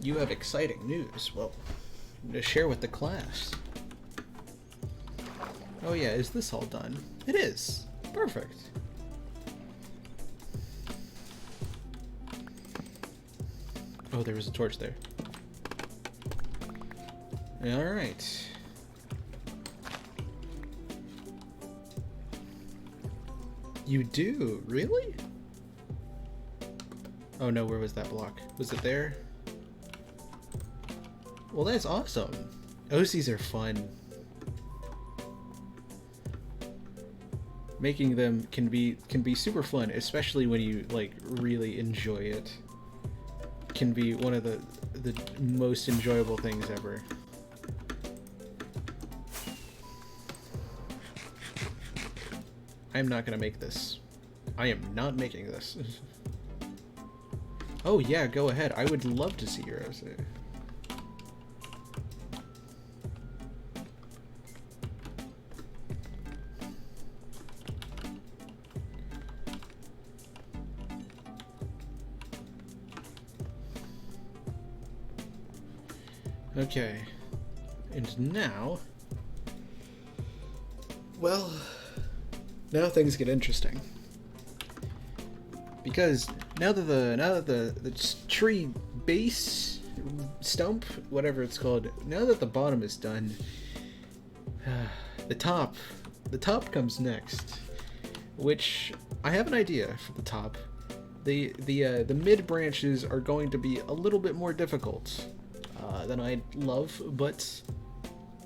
You have exciting news. Well, to share with the class. Oh yeah, is this all done? It is. Perfect. Oh, there was a torch there. Alright. You do? Really? Oh no, where was that block? Was it there? Well, that's awesome. OCs are fun. Making them can be super fun, especially when you like really enjoy it. Can be one of the most enjoyable things ever. I'm not gonna make this. I am not making this. Oh yeah, go ahead. I would love to see your essay. Okay, and now, well, now things get interesting, because now that the tree base stump, whatever it's called, now that the bottom is done, the top comes next, which I have an idea for the top. The mid branches are going to be a little bit more difficult than I'd love, but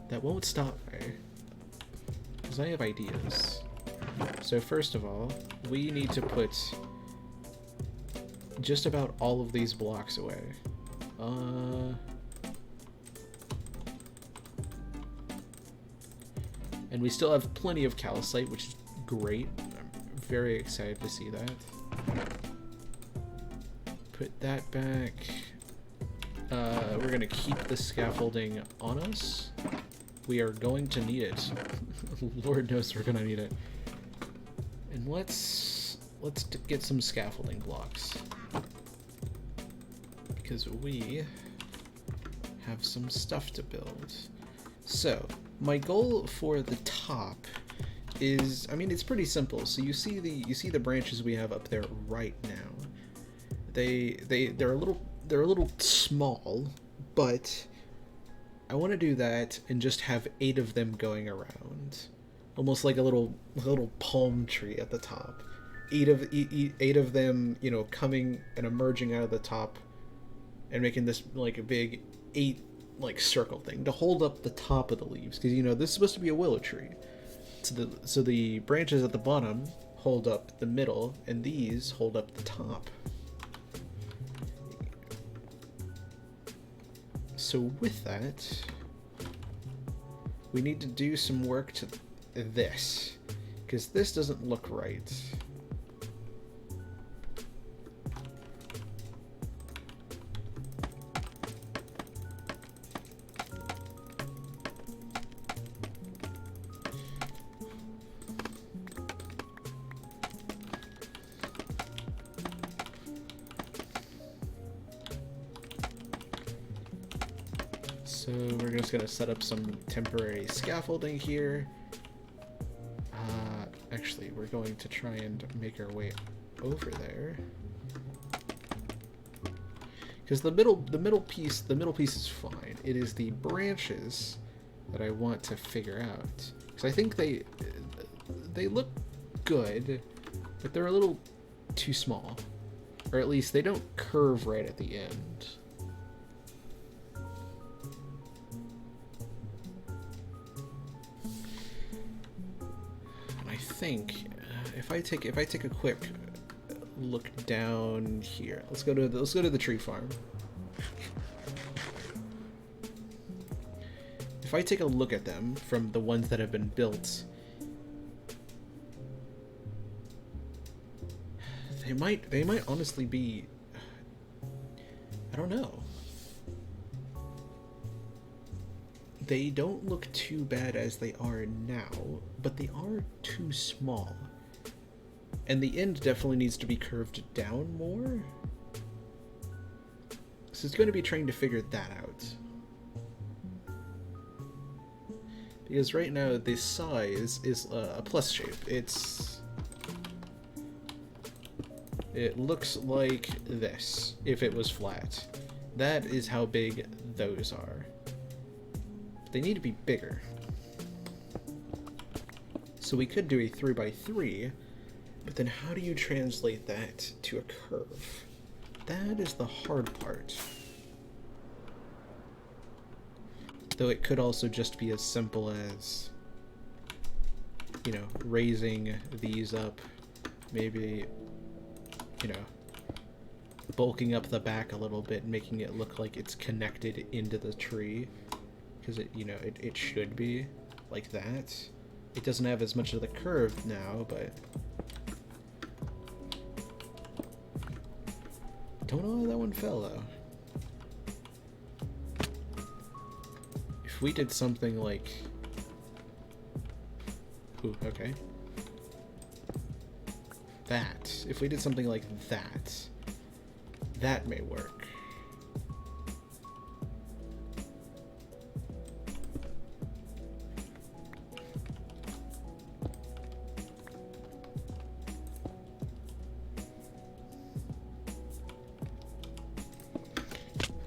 that won't stop me, because I have ideas. So first of all, we need to put just about all of these blocks away. And we still have plenty of calcite, which is great. I'm very excited to see that. Put that back. We're gonna keep the scaffolding on us. We are going to need it. Lord knows we're gonna need it. And let's get some scaffolding blocks, because we have some stuff to build. So my goal for the top is, I mean, it's pretty simple. So you see the branches we have up there right now. They're a little small, but I want to do that and just have 8 of them going around, almost like a little palm tree at the top. 8 of them, you know, coming and emerging out of the top, and making this like a big 8 like circle thing to hold up the top of the leaves, because you know this is supposed to be a willow tree. So the branches at the bottom hold up the middle, and these hold up the top. So with that, we need to do some work to this, because this doesn't look right. So we're just gonna set up some temporary scaffolding here. Actually, we're going to try and make our way over there, because the middle piece is fine. It is the branches that I want to figure out, because I think they look good, but they're a little too small, or at least they don't curve right at the end. I think if I take a quick look down here, let's go to the tree farm. If I take a look at them from the ones that have been built, they might honestly be, I don't know. They don't look too bad as they are now, but they are too small. And the end definitely needs to be curved down more. So it's going to be trying to figure that out. Because right now the size is a plus shape. It looks like this if it was flat. That is how big those are. They need to be bigger. So we could do a 3x3, but then how do you translate that to a curve? That is the hard part. Though it could also just be as simple as you know, raising these up, maybe, you know, bulking up the back a little bit, making it look like it's connected into the tree, because it, you know, it should be like that. It doesn't have as much of the curve now, but don't know how that one fell though. If we did something like, ooh, okay, that, if we did something like that, that may work.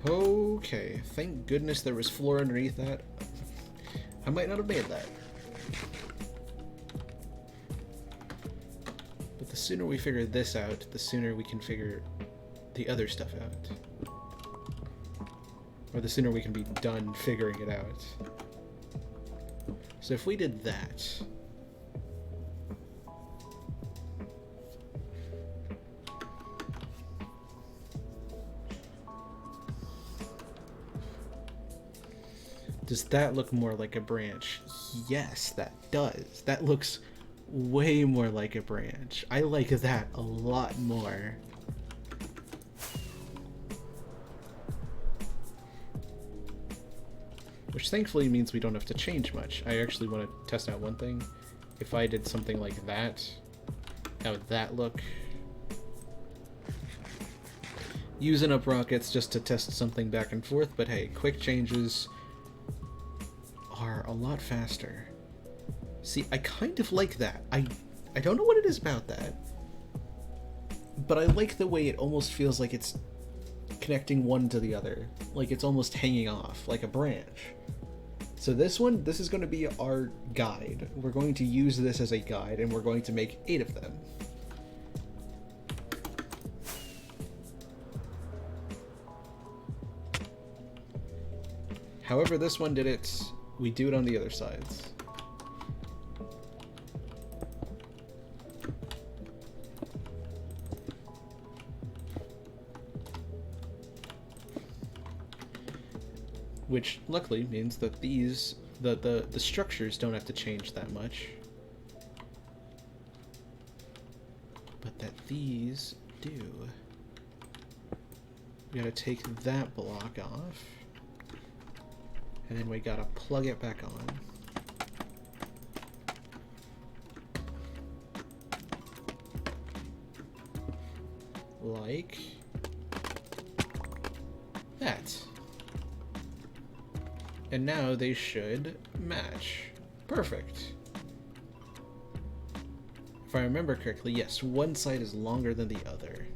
Okay, thank goodness there was floor underneath that. I might not have made that. But the sooner we figure this out, the sooner we can figure the other stuff out. Or the sooner we can be done figuring it out. So if we did that, does that look more like a branch? Yes, that does. That looks way more like a branch. I like that a lot more. Which thankfully means we don't have to change much. I actually want to test out one thing. If I did something like that, how would that look? Using up rockets just to test something back and forth, but hey, quick changes are a lot faster. See, I kind of like that. I don't know what it is about that, but I like the way it almost feels like it's connecting one to the other. Like it's almost hanging off, like a branch. So this one, this is going to be our guide. We're going to use this as a guide, and we're going to make 8 of them. However this one did it, we do it on the other sides. Which luckily means that these, the structures don't have to change that much. But that these do. We gotta take that block off. And then we gotta plug it back on. Like that. And now they should match. Perfect. If I remember correctly, yes, one side is longer than the other.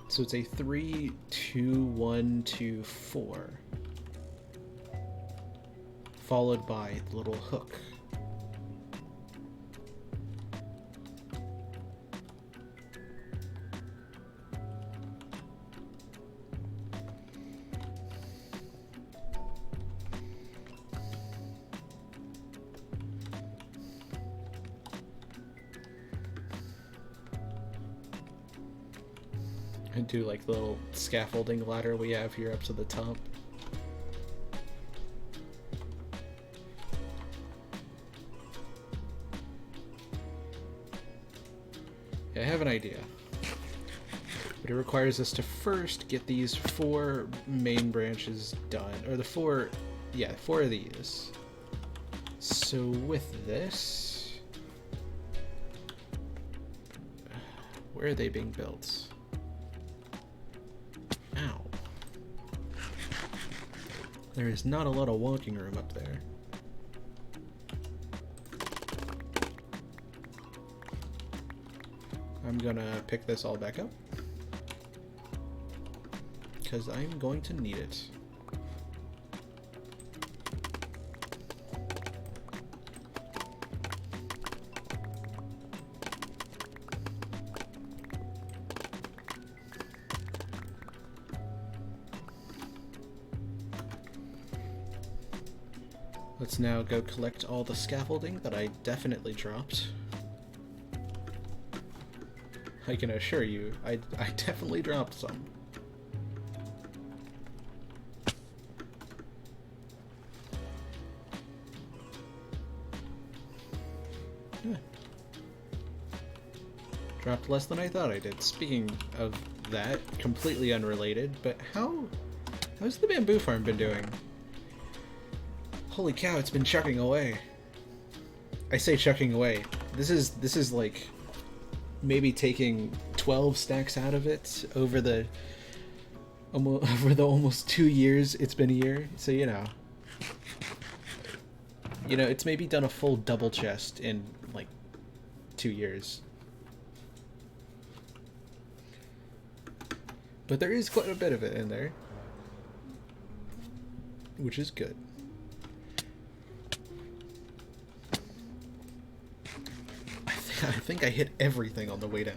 So it's a 3, 2, 1, 2, 4. Followed by the little hook. And do like the little scaffolding ladder we have here up to the top. I have an idea, but it requires us to first get these 4 main branches done, or the 4 of these. So with this, where are they being built? Ow. There is not a lot of walking room up there. I'm gonna pick this all back up because I'm going to need it. Let's now go collect all the scaffolding that I definitely dropped. I can assure you, I definitely dropped some. Yeah. Dropped less than I thought I did. Speaking of that, completely unrelated, but how's the bamboo farm been doing? Holy cow, it's been chucking away. I say chucking away. This is like maybe taking 12 stacks out of it over the almost 2 years it's been here. So you know, it's maybe done a full double chest in like 2 years. But there is quite a bit of it in there, which is good. I think I hit everything on the way down.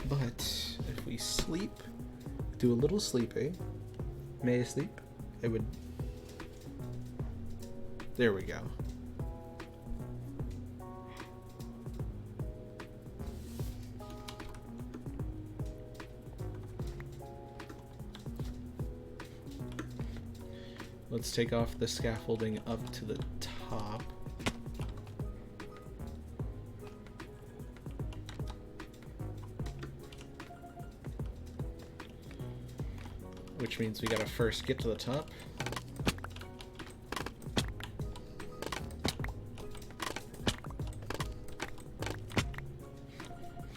But if we sleep, do a little sleeping. May I sleep? I would. There we go. Let's take off the scaffolding up to the top. Which means we gotta first get to the top.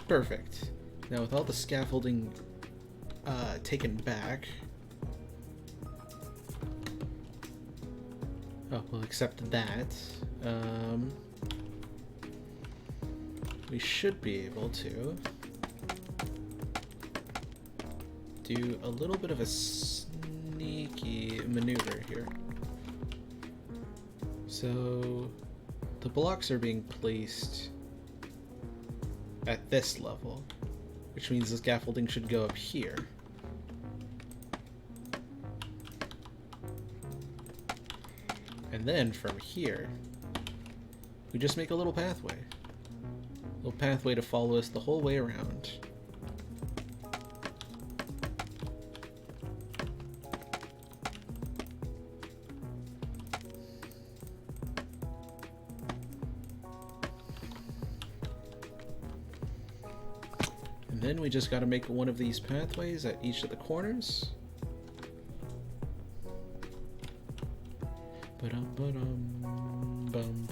Perfect. Now with all the scaffolding taken back, we'll accept that. We should be able to do a little bit of a sneaky maneuver here. So the blocks are being placed at this level, which means the scaffolding should go up here. And then from here, we just make a little pathway. A little pathway to follow us the whole way around. And then we just gotta make one of these pathways at each of the corners. Bum.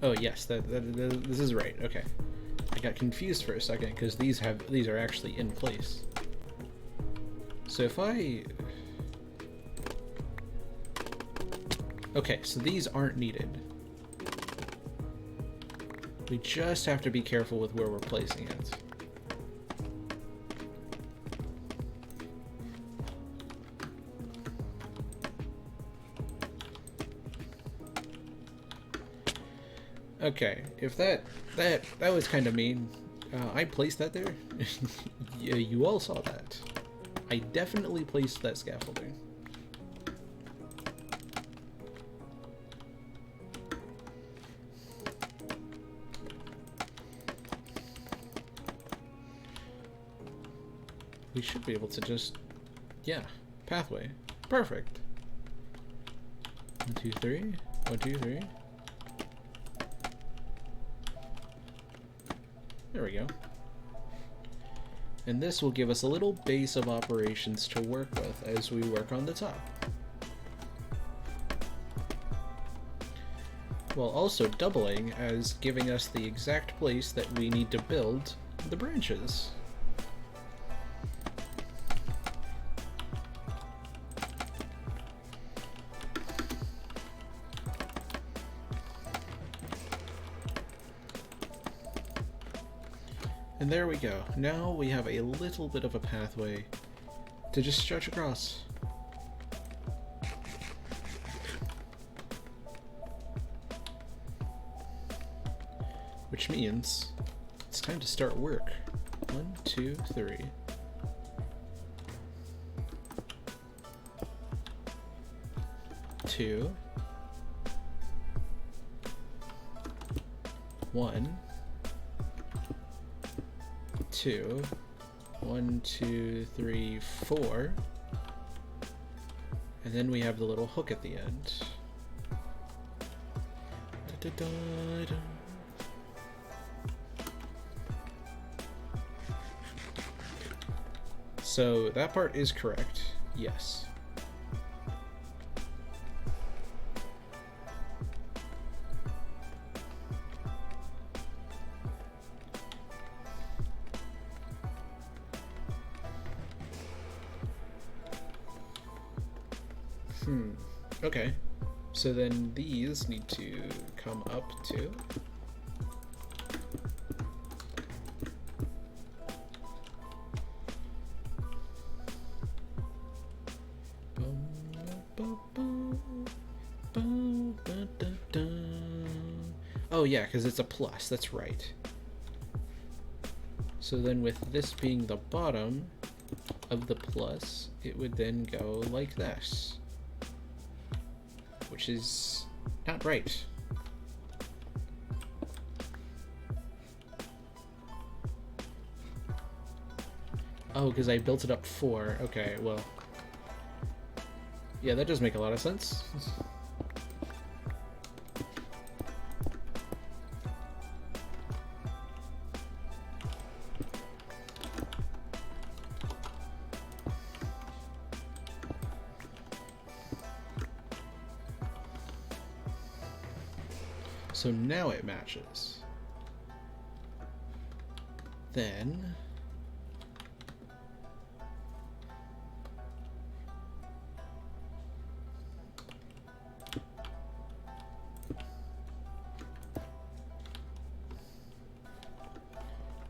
Oh yes, this is right. Okay, I got confused for a second because these are actually in place. So if okay, so these aren't needed. We just have to be careful with where we're placing it. Okay, if that was kind of mean. I placed that there. Yeah, you all saw that. I definitely placed that scaffolding. We should be able to just, yeah, pathway. Perfect. 1, 2, 3. 1, 2, 3. There we go. And this will give us a little base of operations to work with as we work on the top. While also doubling as giving us the exact place that we need to build the branches. And there we go. Now we have a little bit of a pathway to just stretch across. Which means it's time to start work. 1, 2, 3. Two. 1. 2. 1, 2, 3, 4. And then we have the little hook at the end. Da, da, da, da. So that part is correct, yes. Okay. So then these need to come up too. Oh yeah, because it's a plus, that's right. So then with this being the bottom of the plus, it would then go like this. Which is not right. Oh, because I built it up 4. Okay, well. Yeah, that does make a lot of sense. So now it matches. Then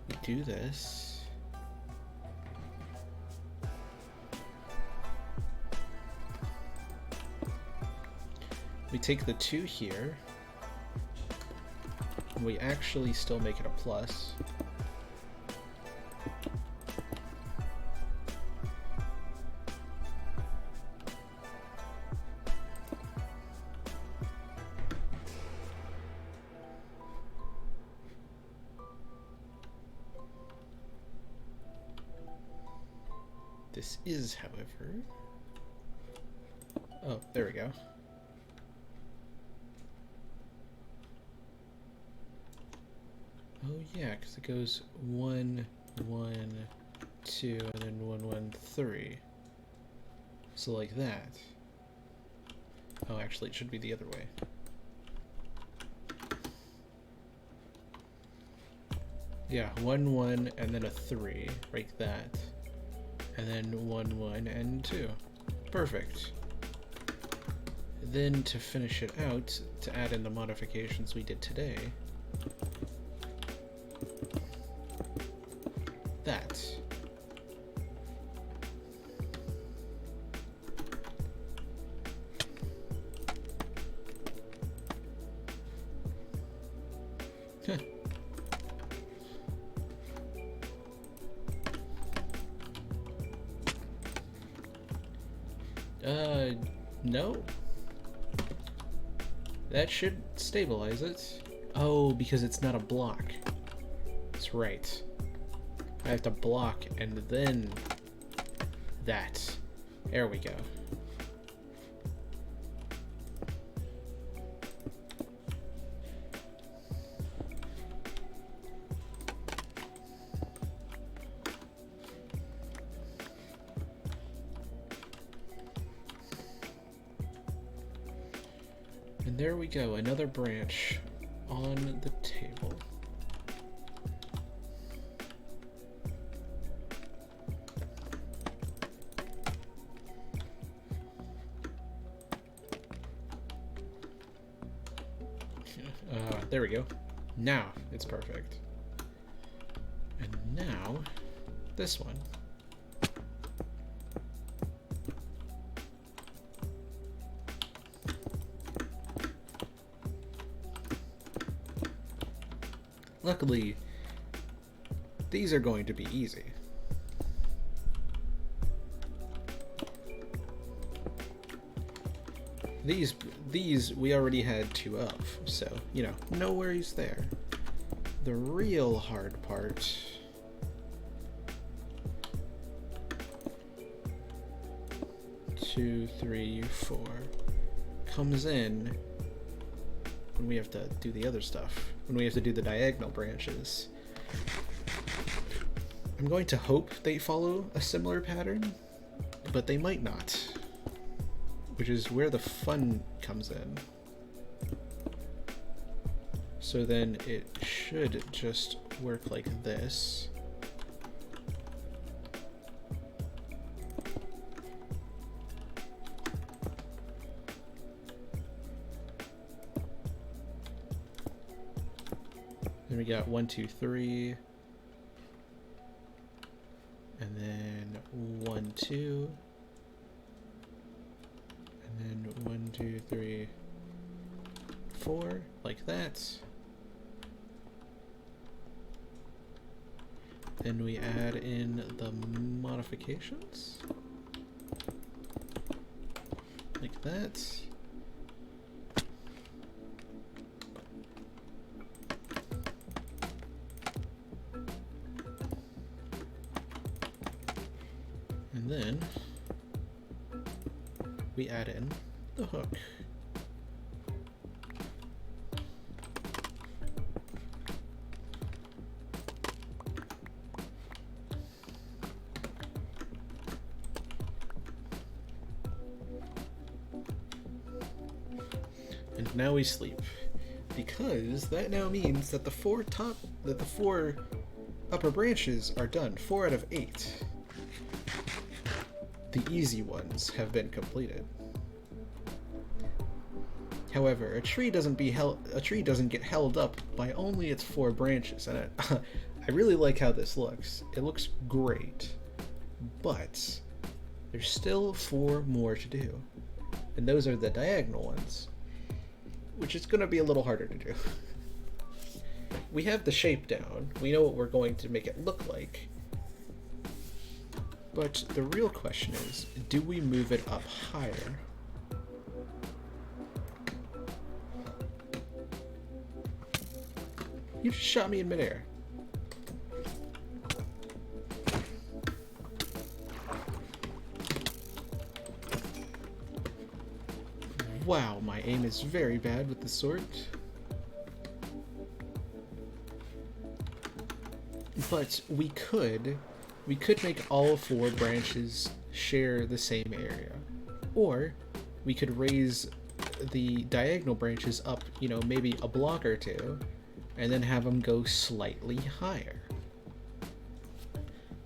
we do this. We take the 2 here. We actually still make it a plus. This is, however... Oh, there we go. Oh yeah, because it goes 1, 1, 2, and then 1, 1, 3. So like that. Oh, actually, it should be the other way. Yeah, 1, 1, and then a 3, like that. And then 1, 1, and 2. Perfect. Then to finish it out, to add in the modifications we did today, that. No. That should stabilize it. Oh, because it's not a block. That's right. I have to block and then that. There we go. And there we go, another branch on the table. There we go. Now it's perfect. And now, this one. Luckily, these are going to be easy. These we already had 2 of, so, you know, no worries there. The real hard part two, three, 4 comes in when we have to do the other stuff, when we have to do the diagonal branches. I'm going to hope they follow a similar pattern, but they might not, which is where the fun comes in. So then it should just work like this. Then we got 1, 2, 3. And then 1, 2. And then 1, 2, 3, 4, like that. Then we add in the modifications, like that. And then we add in the hook. And now we sleep, because that now means that the 4 upper branches are done. 4 out of 8. The easy ones have been completed. However, a tree doesn't get held up by only its 4 branches, and I really like how this looks. It looks great, but there's still 4 more to do, and those are the diagonal ones, which is going to be a little harder to do. We have the shape down. We know what we're going to make it look like. But the real question is, do we move it up higher? You just shot me in midair. Wow, my aim is very bad with the sword. But we could make all 4 branches share the same area. Or we could raise the diagonal branches up, you know, maybe a block or 2, and then have them go slightly higher.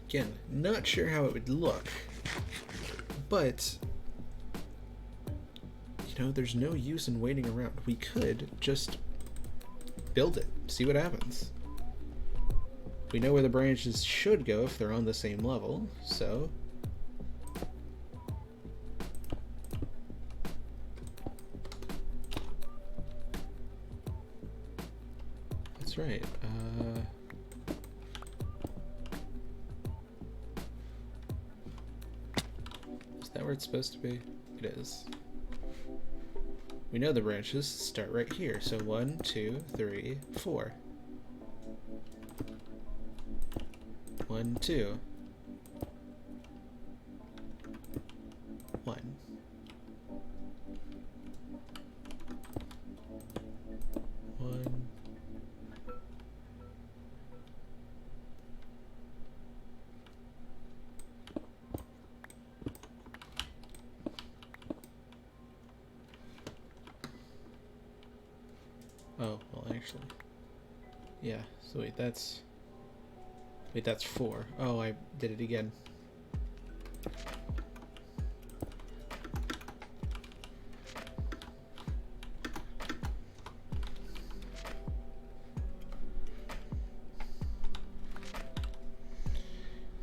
Again, not sure how it would look, but you know, there's no use in waiting around. We could just build it, see what happens. We know where the branches should go if they're on the same level, so that's right. Is that where it's supposed to be? It is. We know the branches start right here, so 1, 2, 3, 4. 1, 2. 1. 1. Oh, well, actually. Yeah, so wait, that's 4. Oh, I did it again.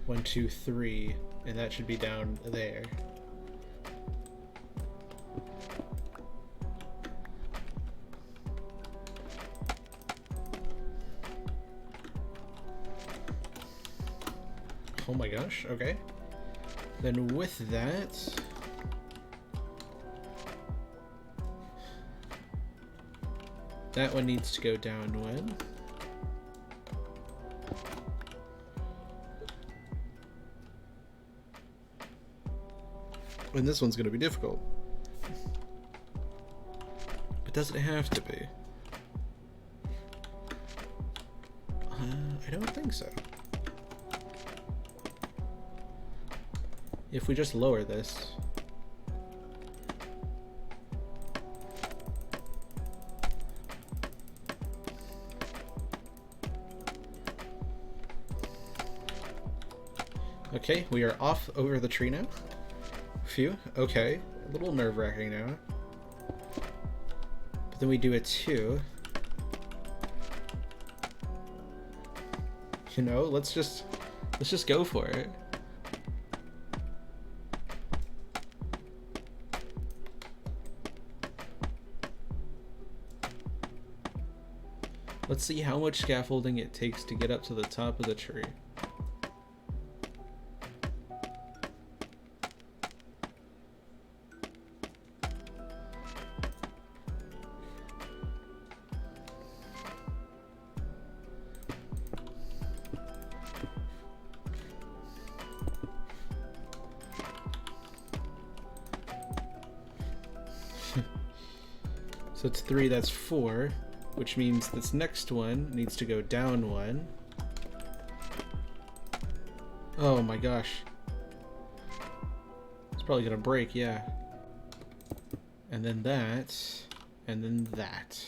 1, 2, 3, and that should be down there. Oh my gosh, okay. Then with that, that one needs to go down one. And this one's going to be difficult. But does it have to be? I don't think so. If we just lower this. Okay, we are off over the tree now. Phew, okay. A little nerve-wracking now. But then we do a 2. You know, let's just go for it. Let's see how much scaffolding it takes to get up to the top of the tree. So it's 3, that's 4, which means this next one needs to go down 1. Oh my gosh. It's probably gonna break, yeah. And then that, and then that.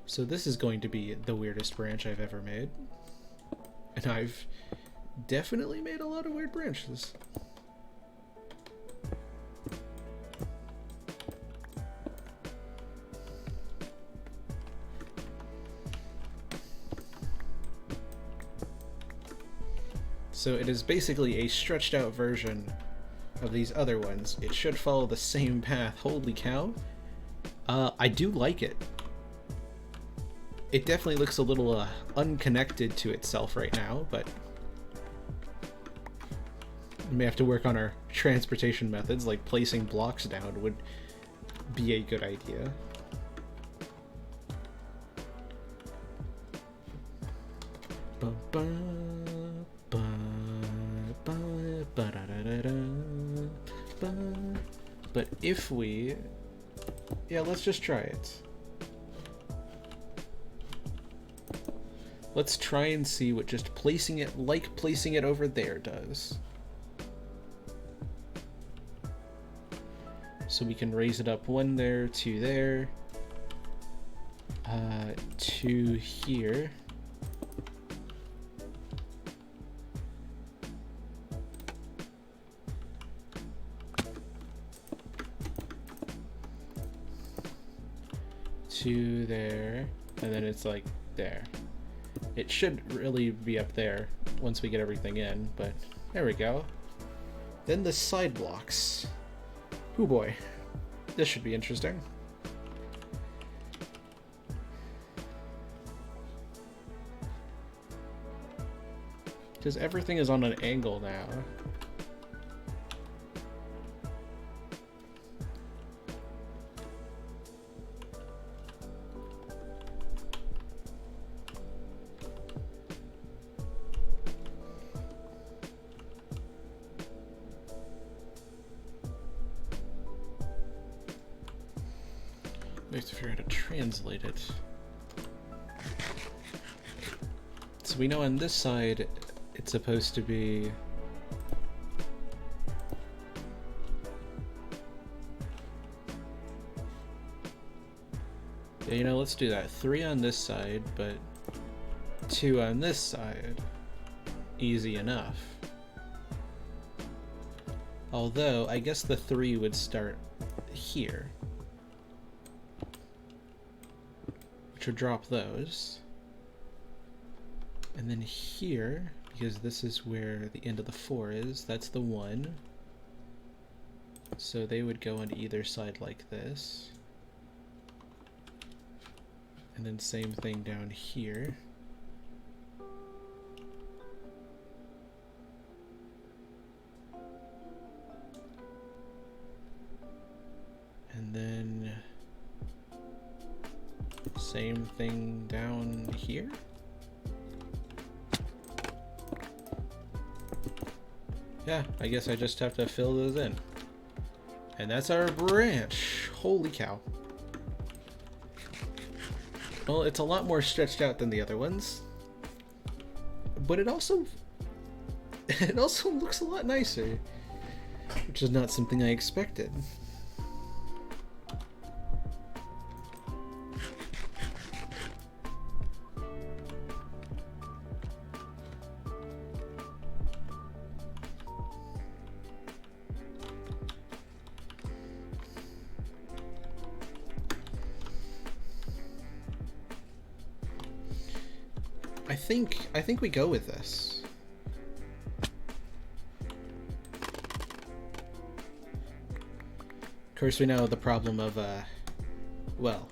So this is going to be the weirdest branch I've ever made. And I've definitely made a lot of weird branches. So it is basically a stretched out version of these other ones. It should follow the same path. Holy cow. I do like it. It definitely looks a little unconnected to itself right now, but we may have to work on our transportation methods, like placing blocks down would be a good idea. But if we... yeah, let's just try it. Let's try and see what just placing it like placing it over there does. So we can raise it up 1 there, 2 there, 2 here. Two there, and then it's like there. It should really be up there once we get everything in, but there we go. Then the side blocks. Oh boy, this should be interesting. Because everything is on an angle now. We have to figure out how to translate it. So we know on this side it's supposed to be yeah, you know, let's do that. 3 on this side, but 2 on this side. Easy enough. Although, I guess the 3 would start here. Which would drop those. And then here, because this is where the end of the 4 is, that's the 1. So they would go on either side like this. And then same thing down here. And then same thing down here. Yeah, I guess I just have to fill those in. And that's our branch. Holy cow. Well, it's a lot more stretched out than the other ones. But it also looks a lot nicer, which is not something I expected. I think we go with this. Of course, we know the problem of, well,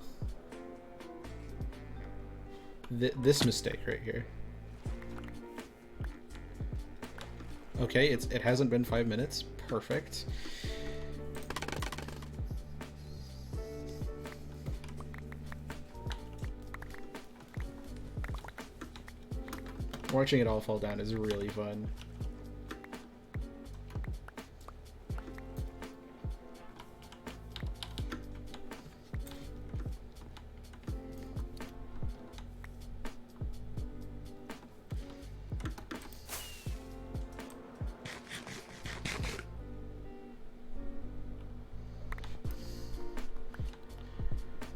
this mistake right here. Okay, it hasn't been 5 minutes. Perfect. Watching it all fall down is really fun.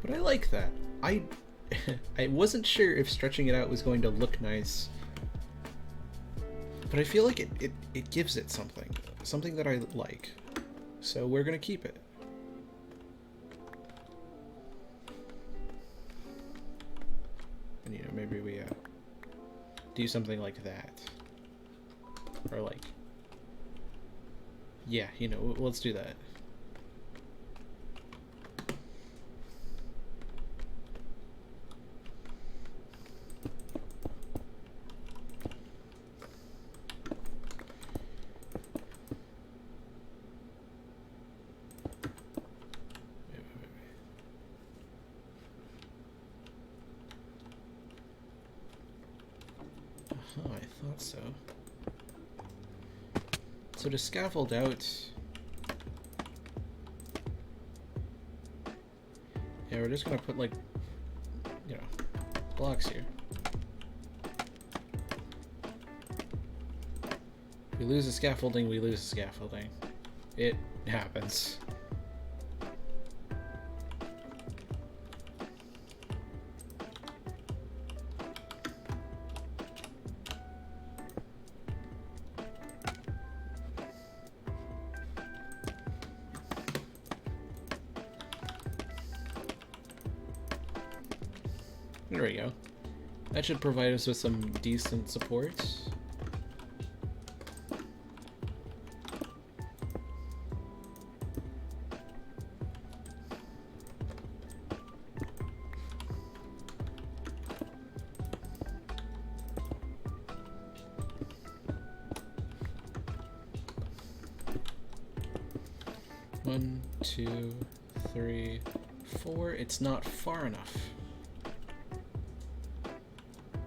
But I like that. I wasn't sure if stretching it out was going to look nice. But I feel like it gives it something that I like. So we're gonna keep it. And you know, maybe we do something like that. Or like, yeah, you know, let's do that. Oh, I thought so. So to scaffold out... Yeah, we're just gonna put, like, you know, blocks here. We lose the scaffolding, we lose the scaffolding. It happens. There we go. That should provide us with some decent support. One, two, three, four. It's not far enough.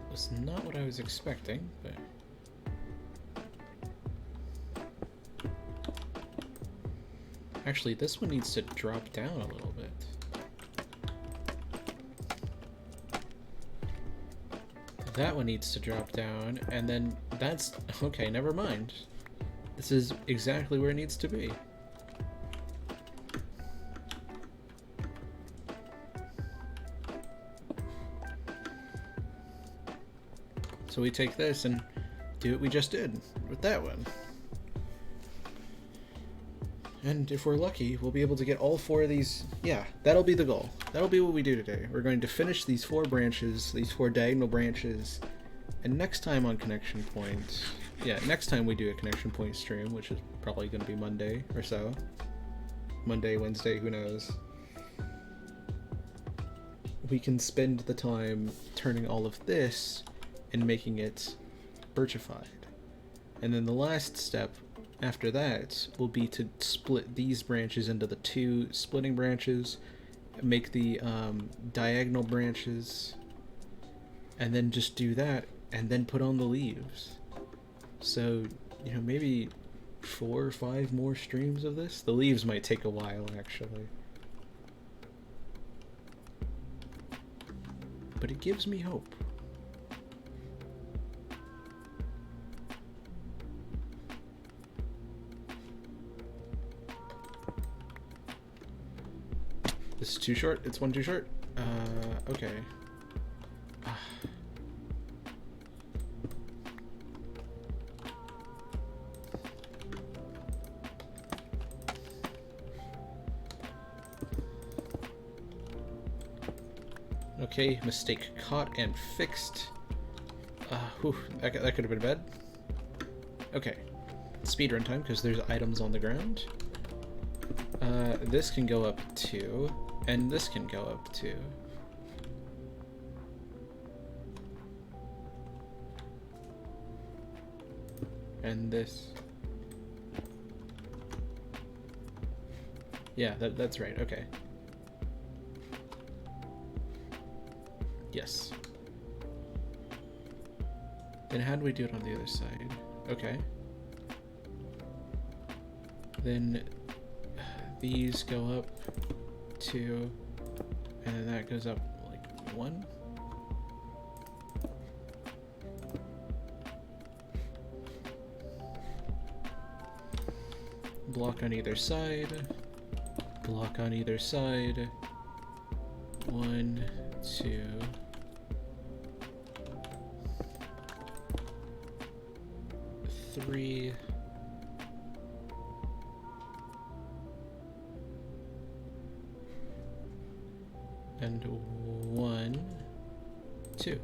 That's not what I was expecting, but... Actually, this one needs to drop down a little bit. That one needs to drop down, and then that's... Okay, never mind. This is exactly where it needs to be. So we take this and do what we just did with that one. And if we're lucky, we'll be able to get all 4 of these. Yeah, that'll be the goal. That'll be what we do today. We're going to finish these 4 branches, these 4 diagonal branches, And next time on Connection Point, yeah, next time we do a Connection Point stream, which is probably going to be Monday or so. Monday, Wednesday, who knows. We can spend the time turning all of this and making it birchified. And then the last step after that will be to split these branches into the 2 splitting branches, make the diagonal branches, and then just do that, and then put on the leaves. So, you know, maybe 4 or 5 more streams of this? The leaves might take a while, actually. But it gives me hope. This is too short? It's one too short? Okay. Okay, mistake caught and fixed. Whew, that could have been bad. Okay, speedrun time because there's items on the ground. This can go up 2, and this can go up 2. And this. Yeah, that's right, okay. Yes. Then how do we do it on the other side? Okay. Then these go up 2, and then that goes up like 1. Block on either side. Block on either side. 1, 2. 3. And 1, 2.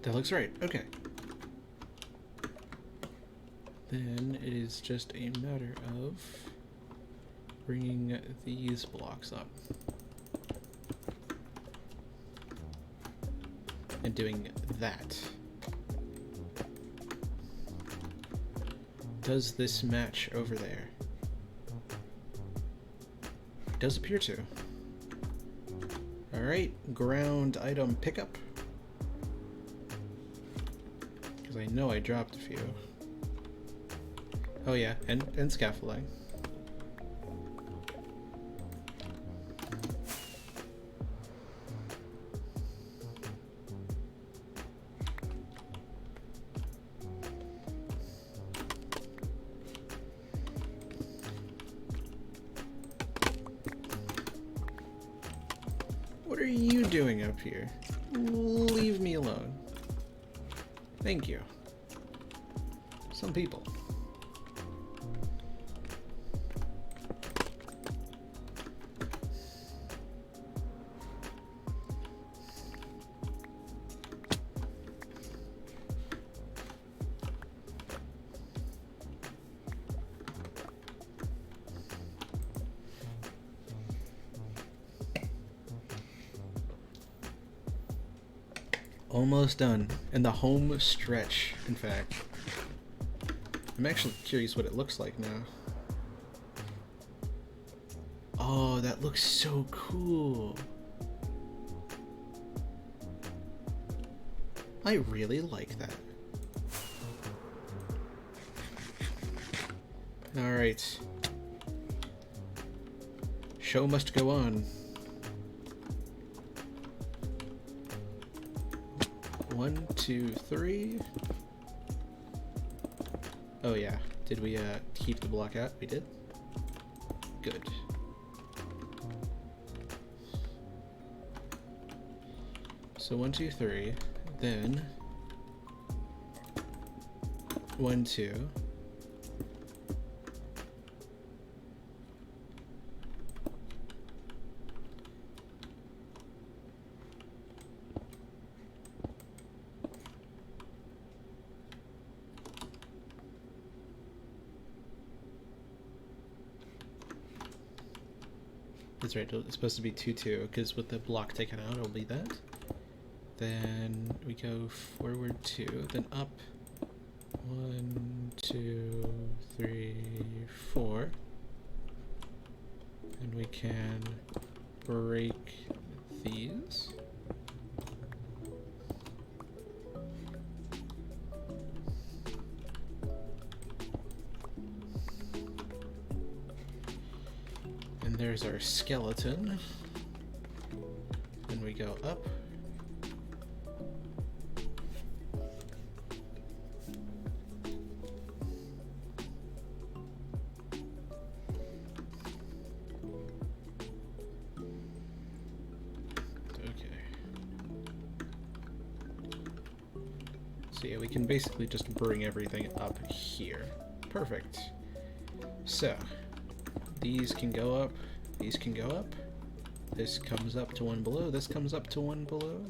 That looks right. Okay. Then it is just a matter of bringing these blocks up and doing that. Does this match over there? It does appear to. Alright, ground item pickup. Because I know I dropped a few. Oh yeah, and scaffolding. What are you doing up here? Leave me alone. Thank you. Some people. Almost done. And the home stretch, in fact. I'm actually curious what it looks like now. Oh, that looks so cool. I really like that. Alright. Show must go on. 1, 2, 3. Oh yeah, did we keep the block out? We did? Good. So 1, 2, 3, then 1, 2. That's right, it's supposed to be 2, 2, because with the block taken out, it'll be that. Then we go forward 2, then up 1, 2, 3, 4. And we can break these. And there's our skeleton. Then we go up. So yeah, we can basically just bring everything up here. Perfect. So, these can go up, these can go up, this comes up to one below, this comes up to one below,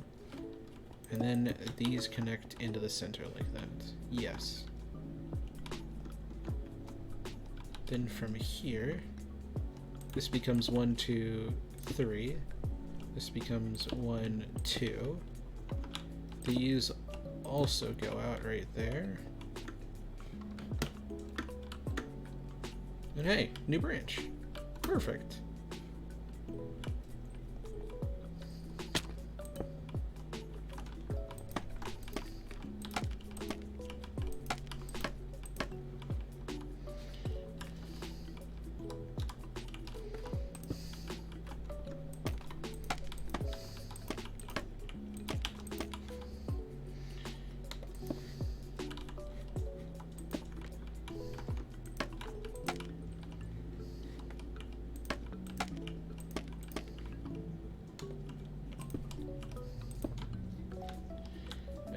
and then these connect into the center like that. Yes. Then from here, this becomes 1, 2, 3. This becomes 1, 2. These also go out right there. And hey, new branch. Perfect.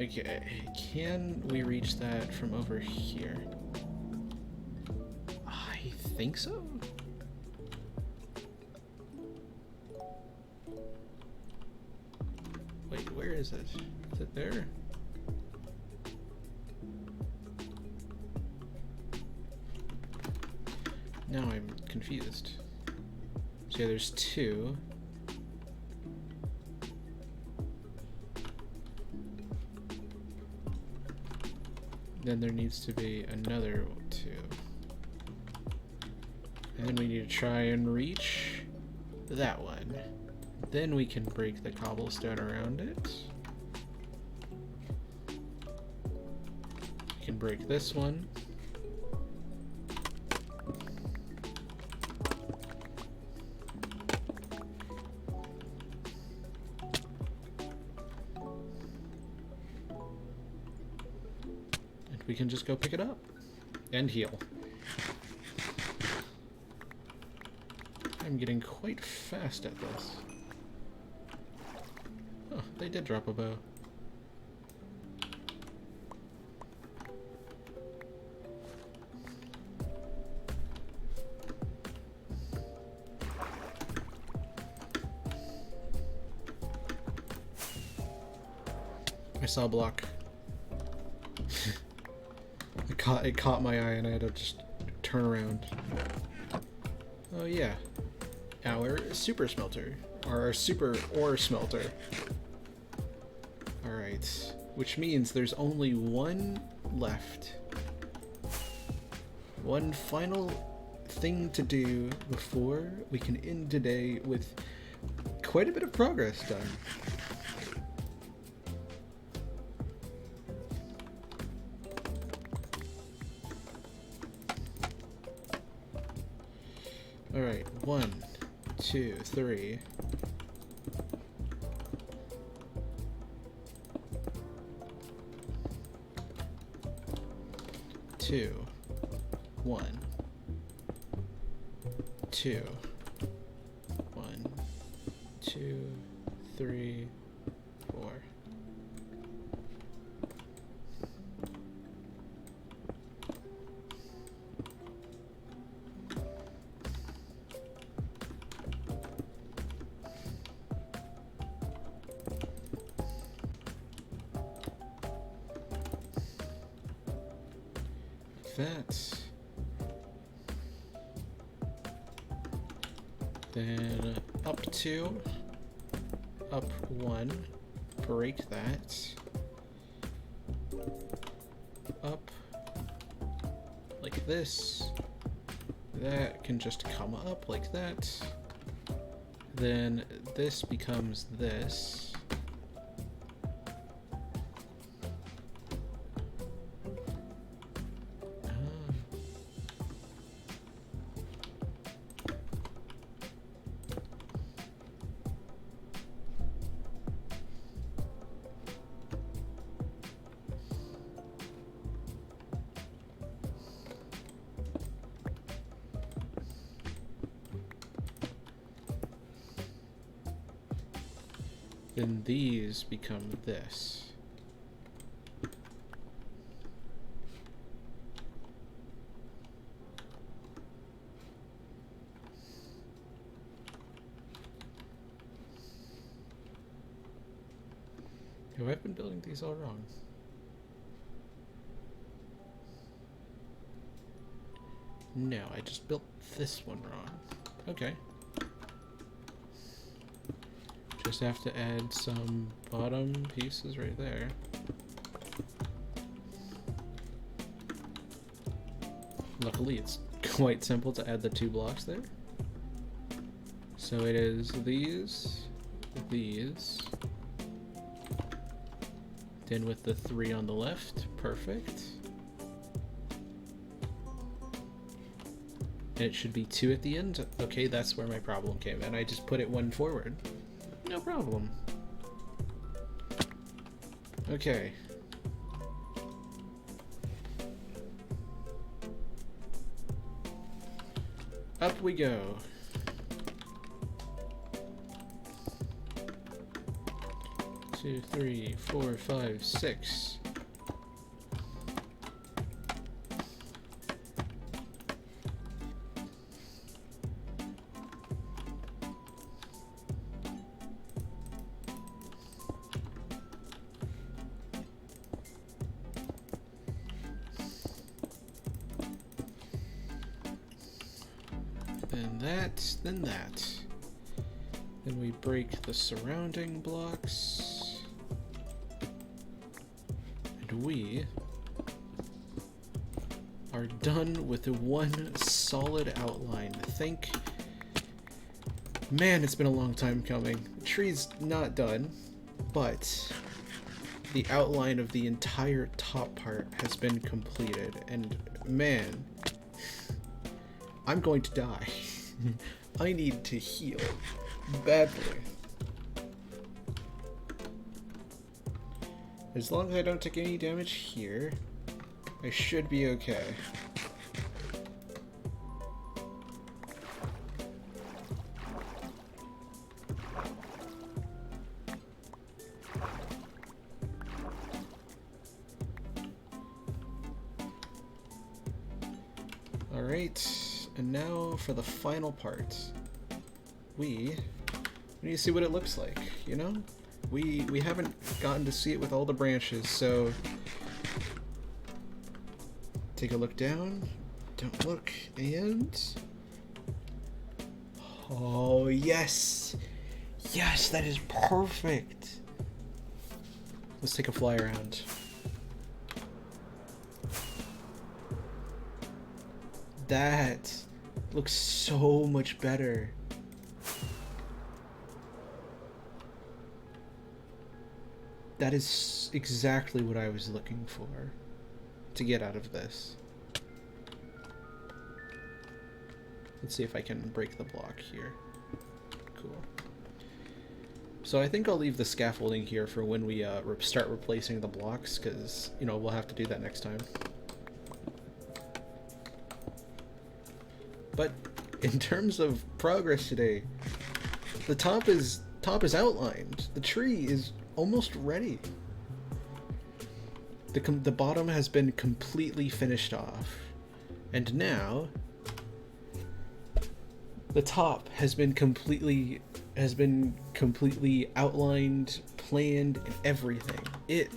Okay, can we reach that from over here? I think so. Wait, where is it? Is it there? Now I'm confused. So yeah, there's 2. Then there needs to be another 2. And then we need to try and reach that one. Then we can break the cobblestone around it. We can break this one. We can just go pick it up and heal. I'm getting quite fast at this. Oh, they did drop a bow. I saw a block. It caught my eye and I had to just turn around. Oh yeah, our super smelter, or our super ore smelter. Alright, which means there's only one left. One final thing to do before we can end today with quite a bit of progress done. Alright, 1, 2, 3. Two, 1, 2, 1, 2, 3, 4. that. Then up 2, up 1, break that, up, like this, that can just come up like that, then this becomes this. Then these become this. Oh, I've been building these all wrong. No, I just built this one wrong. Okay. Just have to add some bottom pieces right there. Luckily, it's quite simple to add the 2 blocks there. So it is these, then with the 3 on the left, perfect. And it should be 2 at the end. Okay, that's where my problem came in. I just put it 1 forward. No problem. Okay. Up we go. Two, 3, 4, 5, 6. Then that. Then we break the surrounding blocks. And we are done with the 1 solid outline. Man, it's been a long time coming. The tree's not done, but the outline of the entire top part has been completed. And man, I'm going to die. I need to heal badly. As long as I don't take any damage here, I should be okay. Alright. And now for the final part. We need to see what it looks like, you know? We haven't gotten to see it with all the branches, so take a look down. Don't look, and oh yes! Yes, that is perfect! Let's take a fly around. That looks so much better. That is exactly what I was looking for to get out of this. Let's see if I can break the block here. Cool. So I think I'll leave the scaffolding here for when we start replacing the blocks, because, you know, we'll have to do that next time. But in terms of progress today, the top is outlined. The tree is almost ready. The bottom has been completely finished off, and now the top has been completely outlined, planned, and everything. It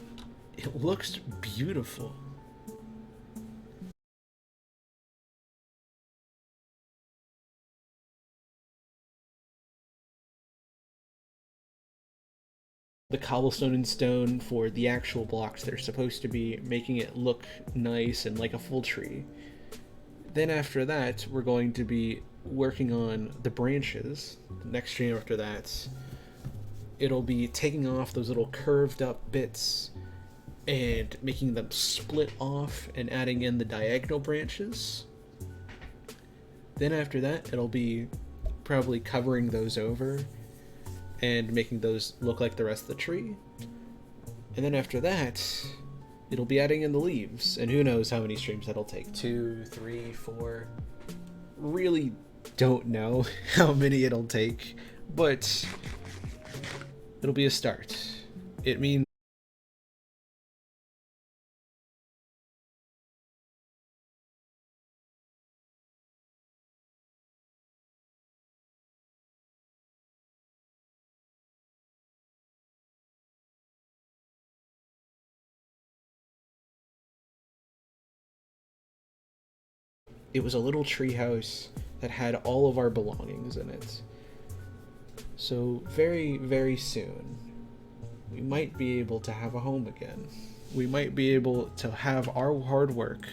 looks beautiful. the cobblestone and stone for the actual blocks they're supposed to be, making it look nice and like a full tree. Then after that, we're going to be working on the branches. The next stream after that, it'll be taking off those little curved up bits and making them split off and adding in the diagonal branches. Then after that, it'll be probably covering those over and making those look like the rest of the tree. And then after that, it'll be adding in the leaves. And who knows how many streams that'll take. 2, 3, 4. Really don't know how many it'll take, but it'll be a start. It means it was a little treehouse that had all of our belongings in it. So very, very soon, we might be able to have a home again. We might be able to have our hard work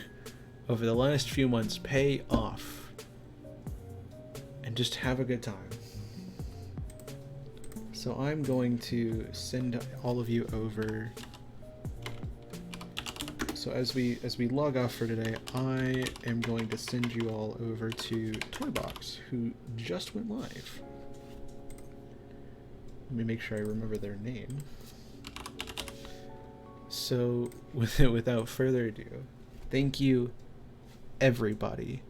over the last few months pay off and just have a good time. So I'm going to send all of you over. So as we log off for today, I am going to send you all over to Toybox, who just went live. Let me make sure I remember their name. So without further ado, thank you everybody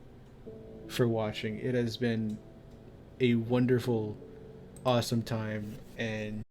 for watching. It has been a wonderful, awesome time, and